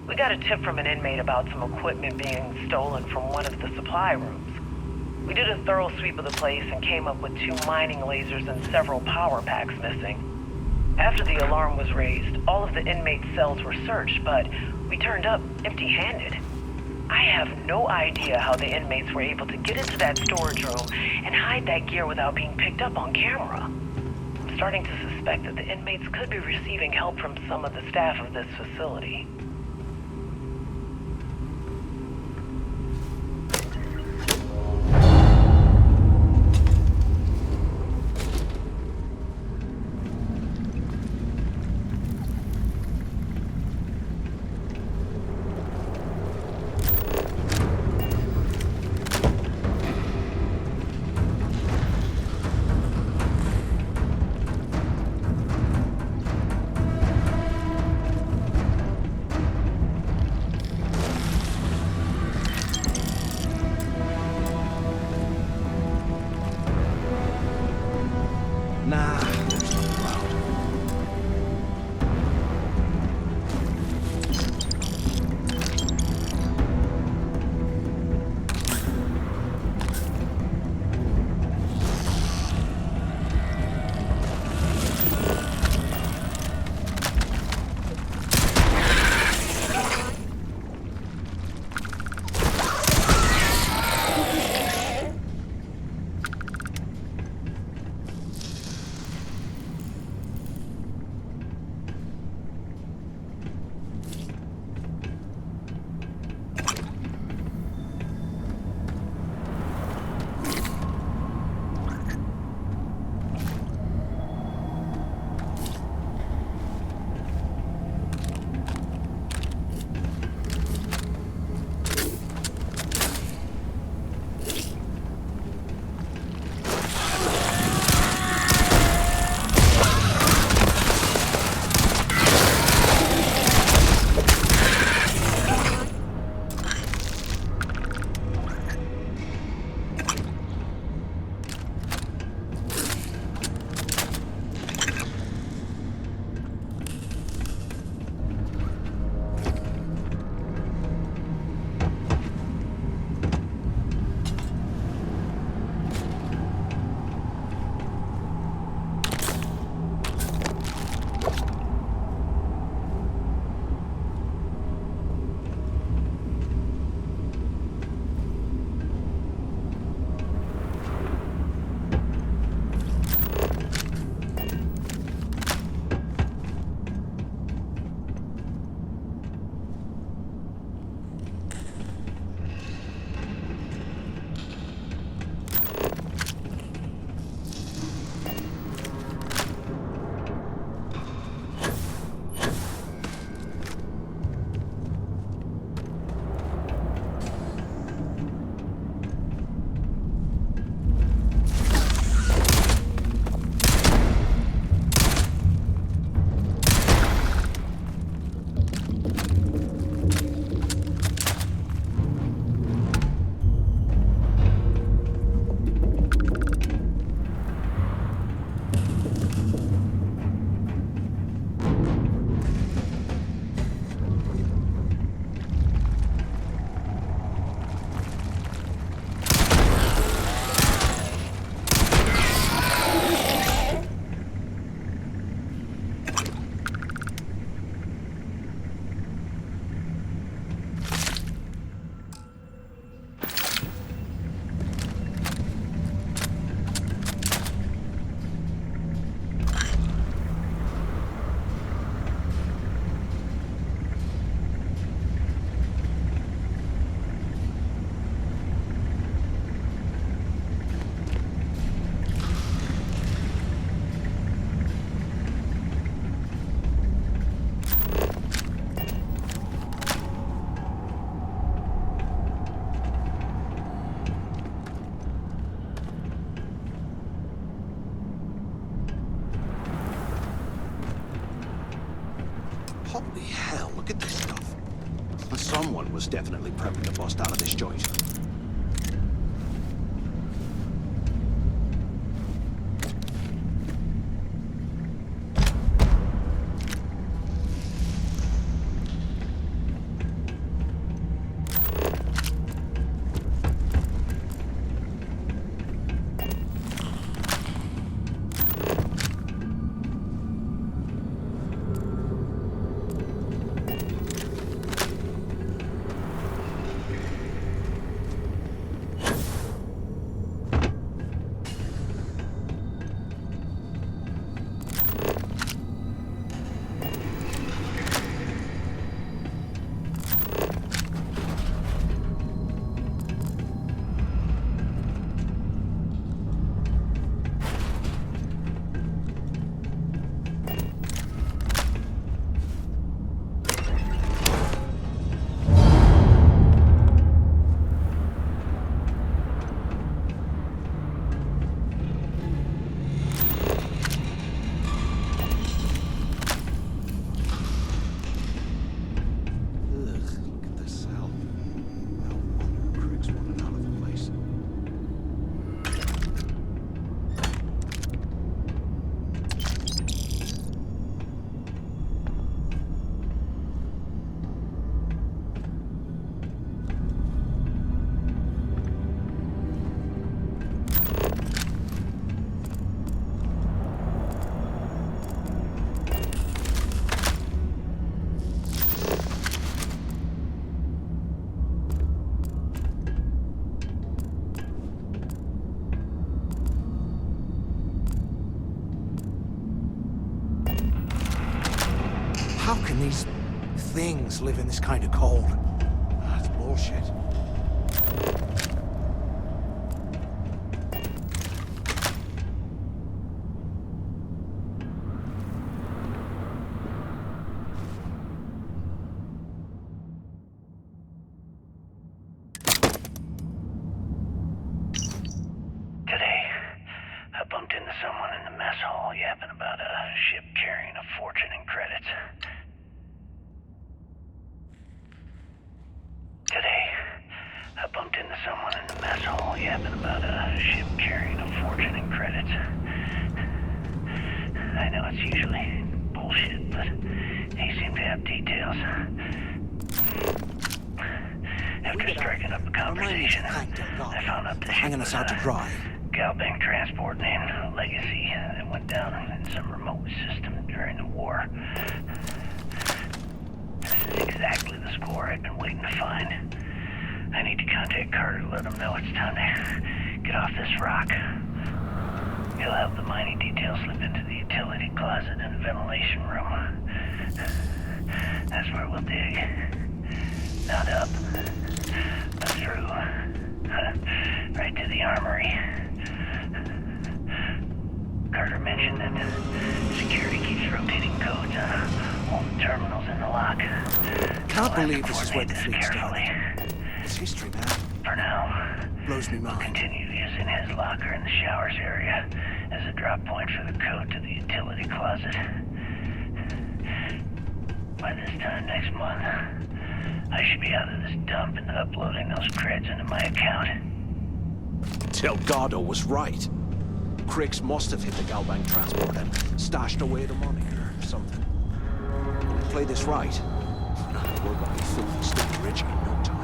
We got a tip from an inmate about some equipment being stolen from one of the supply rooms. We did a thorough sweep of the place and came up with 2 mining lasers and several power packs missing. After the alarm was raised, all of the inmates' cells were searched, but we turned up empty-handed. I have no idea how the inmates were able to get into that storage room and hide that gear without being picked up on camera. I'm starting to suspect that the inmates could be receiving help from some of the staff of this facility. Holy hell, look at this stuff. Someone was definitely prepping to bust out of this joint. How can these things live in this kind of cold? That's bullshit. Today, I bumped into someone in the mess hall yapping about a ship carrying a fortune in credits. Today, I bumped into someone in the mess hall yapping about a ship carrying a fortune in credits. I know it's usually bullshit, but he seemed to have details. After striking up a conversation, I found out the ship was a Galbank transport named Legacy that went down in some remote system during the war. This is exactly the score I've been waiting to find. I need to contact Carter to let him know it's time to get off this rock. He'll have the mining details slip into the utility closet in the ventilation room. That's where we'll dig. Not up, but through. Right to the armory. Carter mentioned that security keeps rotating codes on all the terminals in the lock. Can't believe this is where the fleet started. It's history, man. For now, blows me we'll mind. continue using his locker in the showers area as a drop point for the code to the utility closet. By this time next month, I should be out of this dump and uploading those creds into my account. Delgado was right. Cricks must have hit the Galbank transport and stashed away the money or something. If we play this right, we're gonna be filthy sticky rich in no time.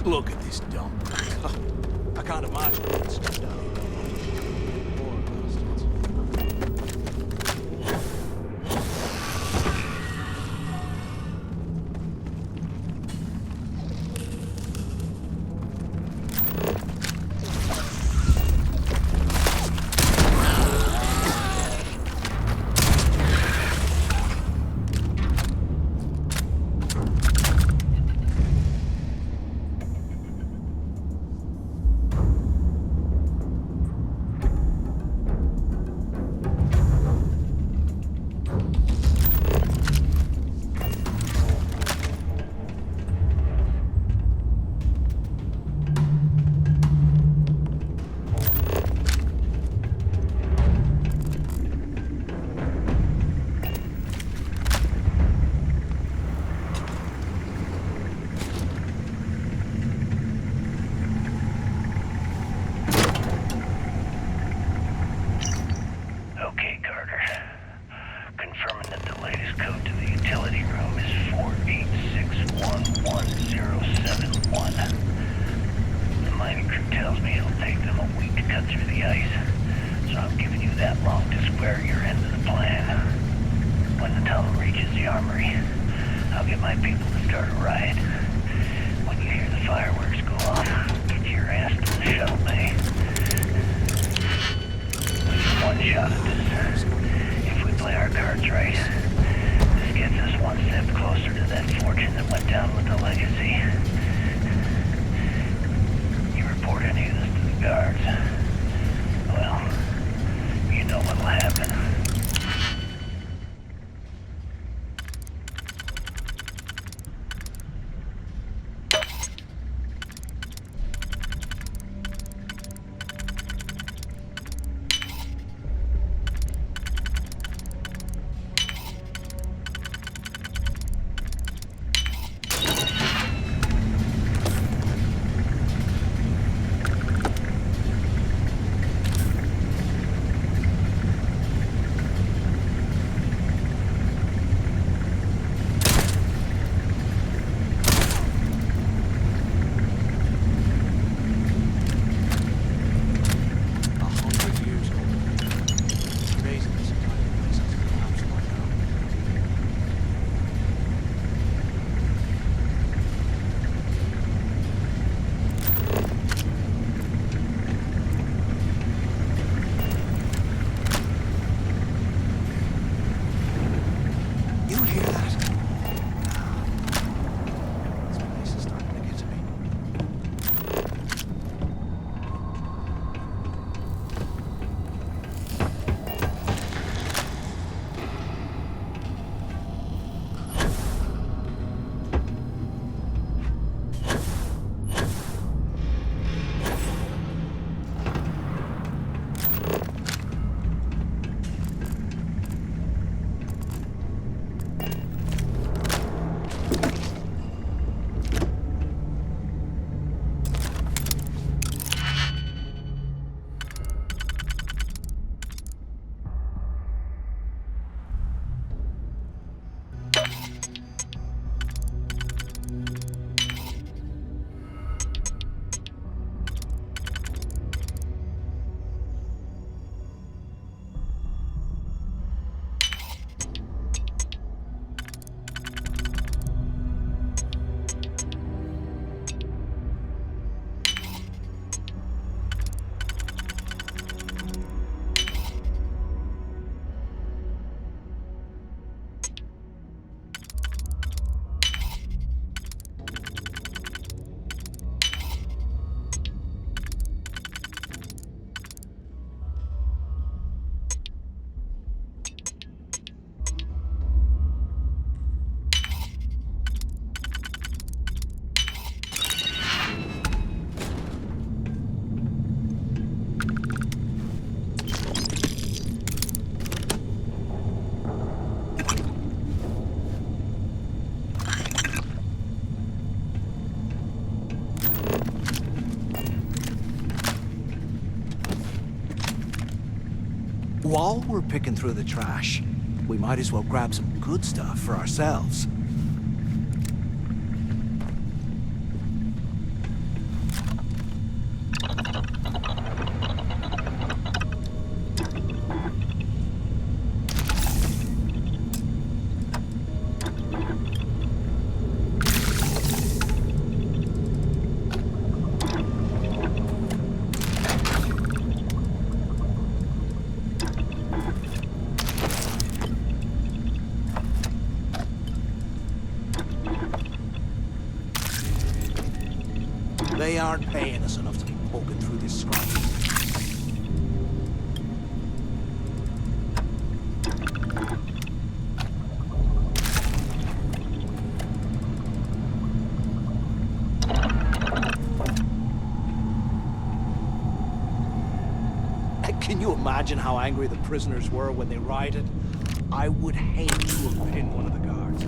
Look at this dump. I can't imagine what's stuff down here. While we're picking through the trash, we might as well grab some good stuff for ourselves. They aren't paying us enough to be poking through this scrap. Can you imagine how angry the prisoners were when they rioted? I would hate to have pinned one of the guards.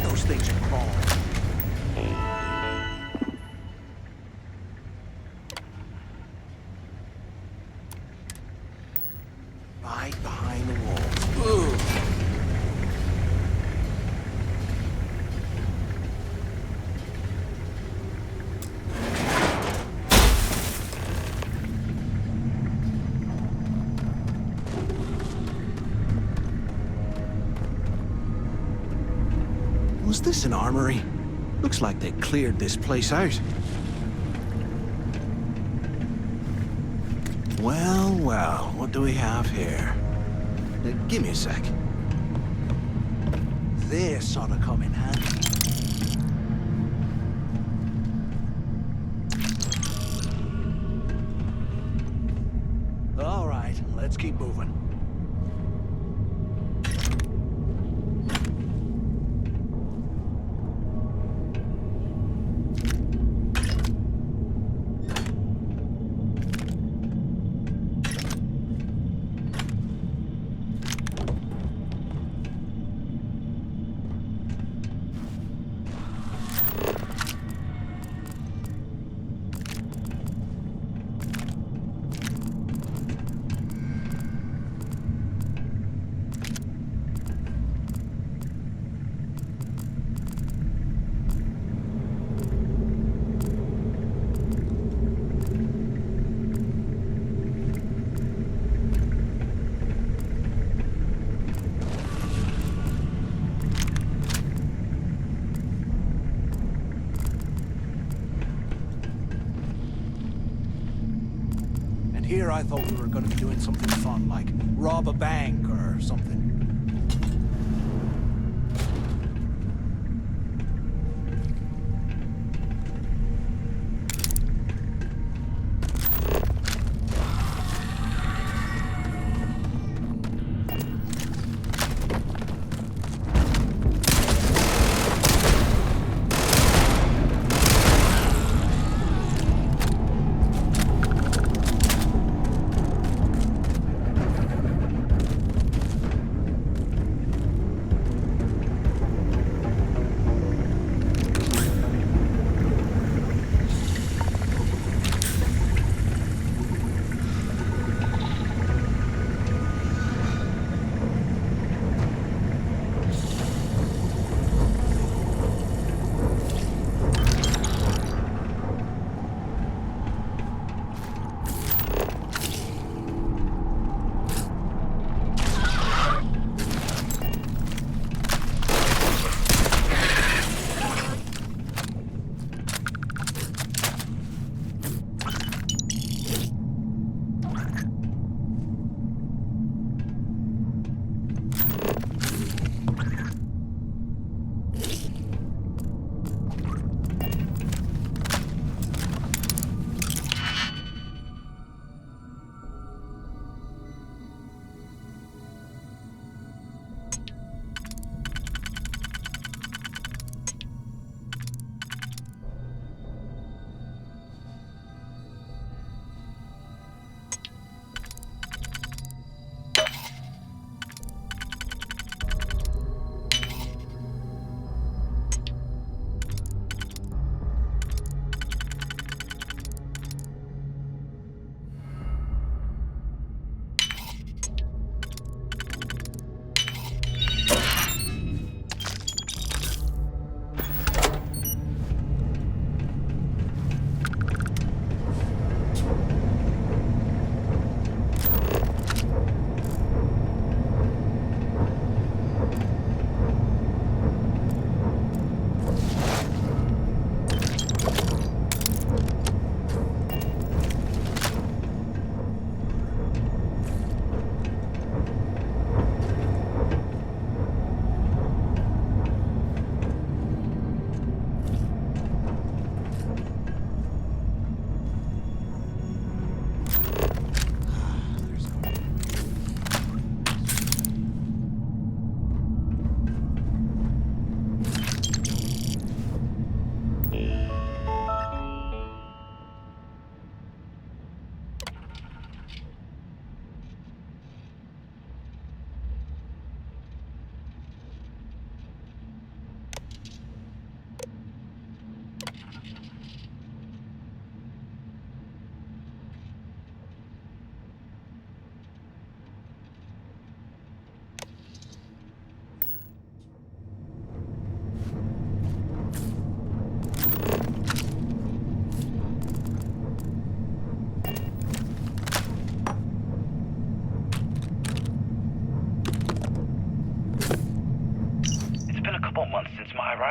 Those things are crawling. Right behind the wall. Ugh. Was this an armory? Looks like they cleared this place out. Well, well, what do we have here? Give me a sec. This ought to come in handy. All right, let's keep moving. Here I thought we were going to be doing something fun, like rob a bank or something.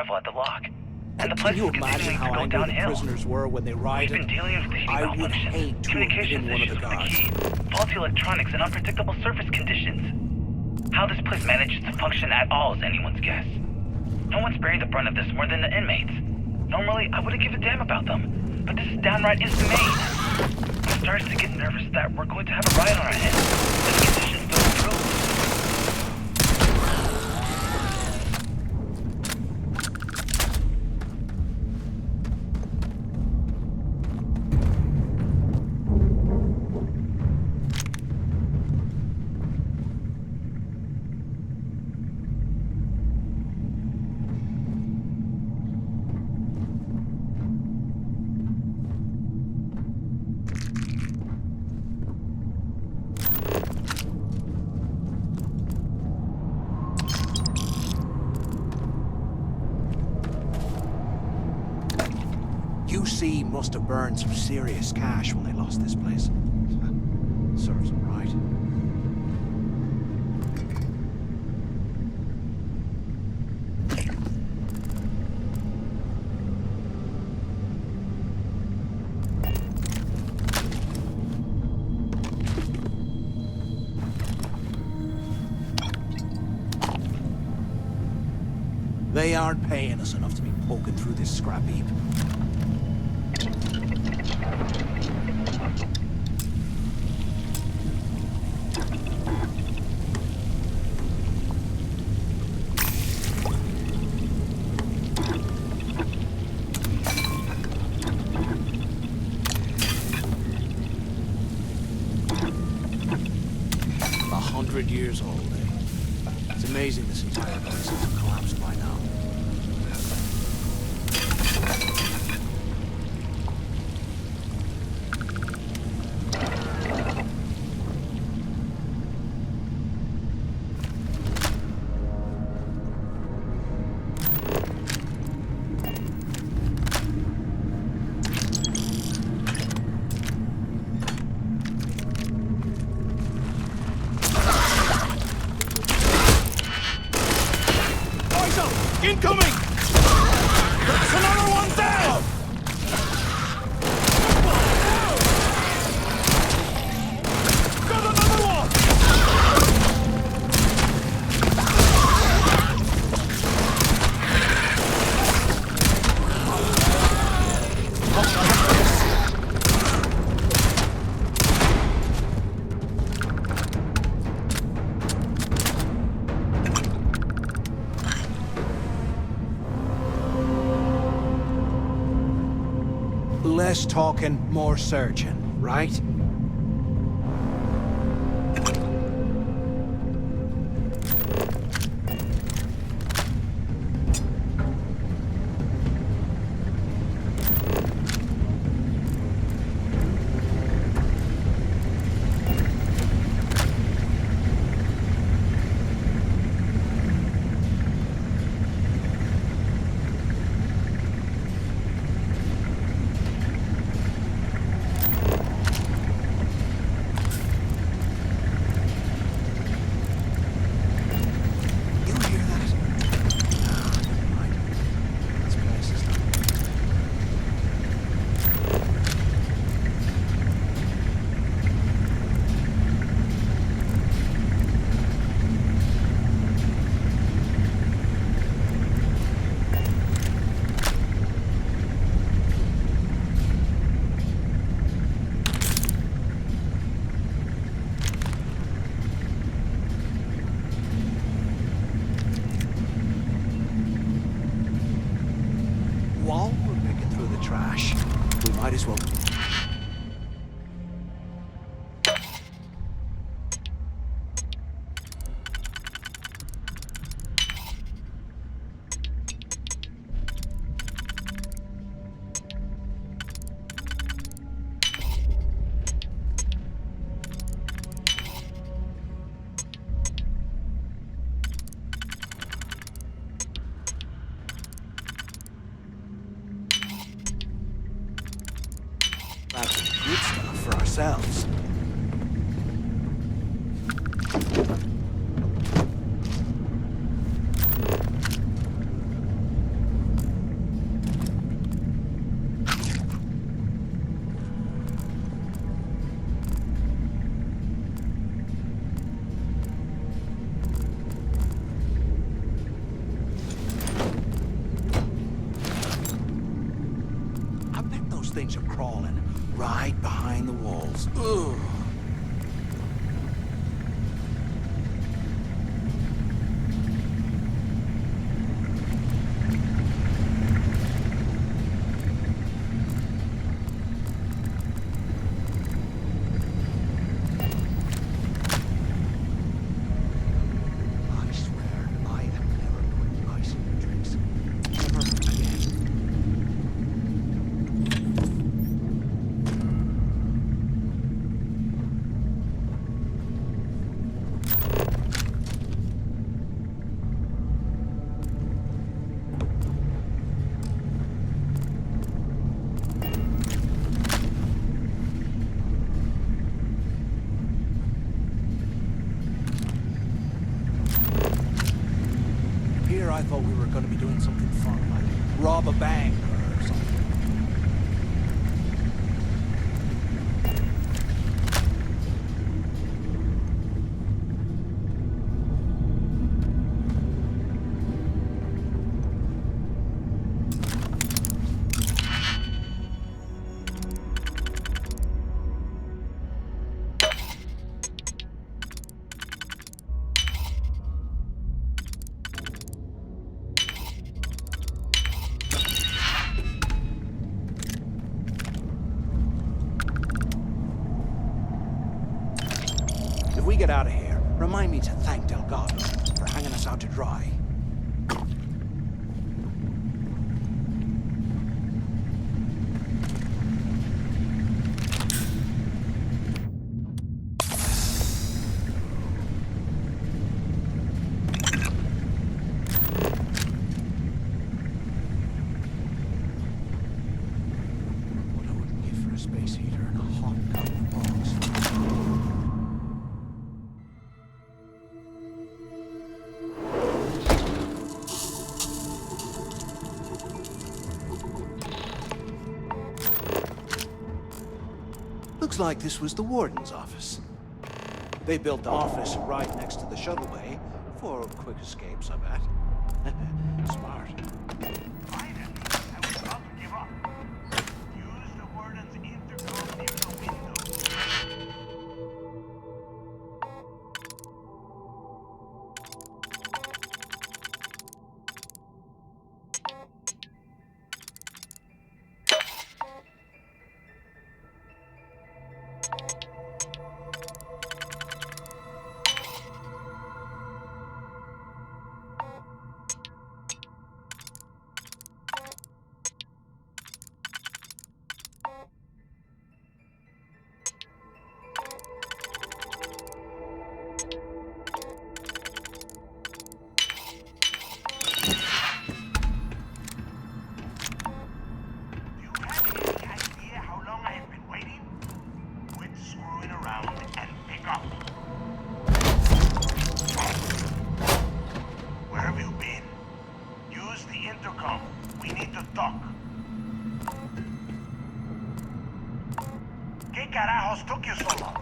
arrival at the lock. And the Can place you is imagine continuing how to go angry the downhill. prisoners were when they We've rioted? been dealing with the heating I would malfunction, hate to have communications been one of issues the with the guards. key, faulty electronics, and unpredictable surface conditions. How this place manages to function at all is anyone's guess. No one's bearing the brunt of this more than the inmates. Normally, I wouldn't give a damn about them, but this is downright inhumane. I'm starting to get nervous that we're going to have a riot on our hands if the conditions don't improve. UC must have burned some serious cash when they lost this place. Serves them right. They aren't paying us enough to be poking through this scrap heap. Years old, eh? It's amazing this entire place hasn't collapsed by now. Incoming! There's another one down! Got another one! Less talking, more searching, right? right behind the walls. Ugh. I thought we were going to be doing something fun, like rob a bank or something. If we get out of here, remind me to thank Delgado for hanging us out to dry. What I wouldn't give for a space heater and a hot couple of balls. Looks like this was the warden's office. They built the office right next to the shuttle bay for quick escapes, I bet. Smart. ¿Qué carajos took you so long?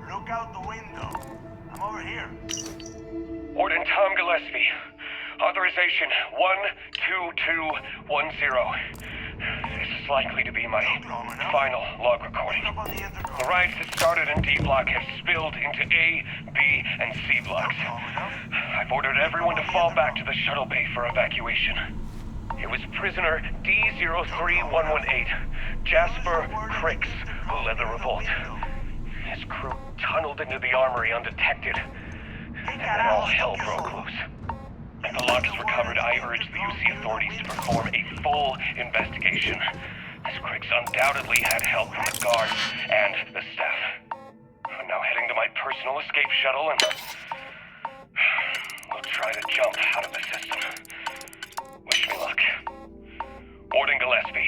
Look out the window. I'm over here. Warden Tom Gillespie. Authorization 12210. This is likely to be my final log recording. The riots that started in D Block have spilled into A, B, and C blocks. I've ordered everyone to fall back to the shuttle bay for evacuation. It was prisoner D03118, Jasper Cricks, who led the revolt. His crew tunneled into the armory undetected, and then all hell broke loose. If the log is recovered, I urge the UC authorities to perform a full investigation. This Cricks undoubtedly had help from the guards and the staff. I'm now heading to my personal escape shuttle and we'll try to jump out of the system. Wish me luck. Warden Gillespie.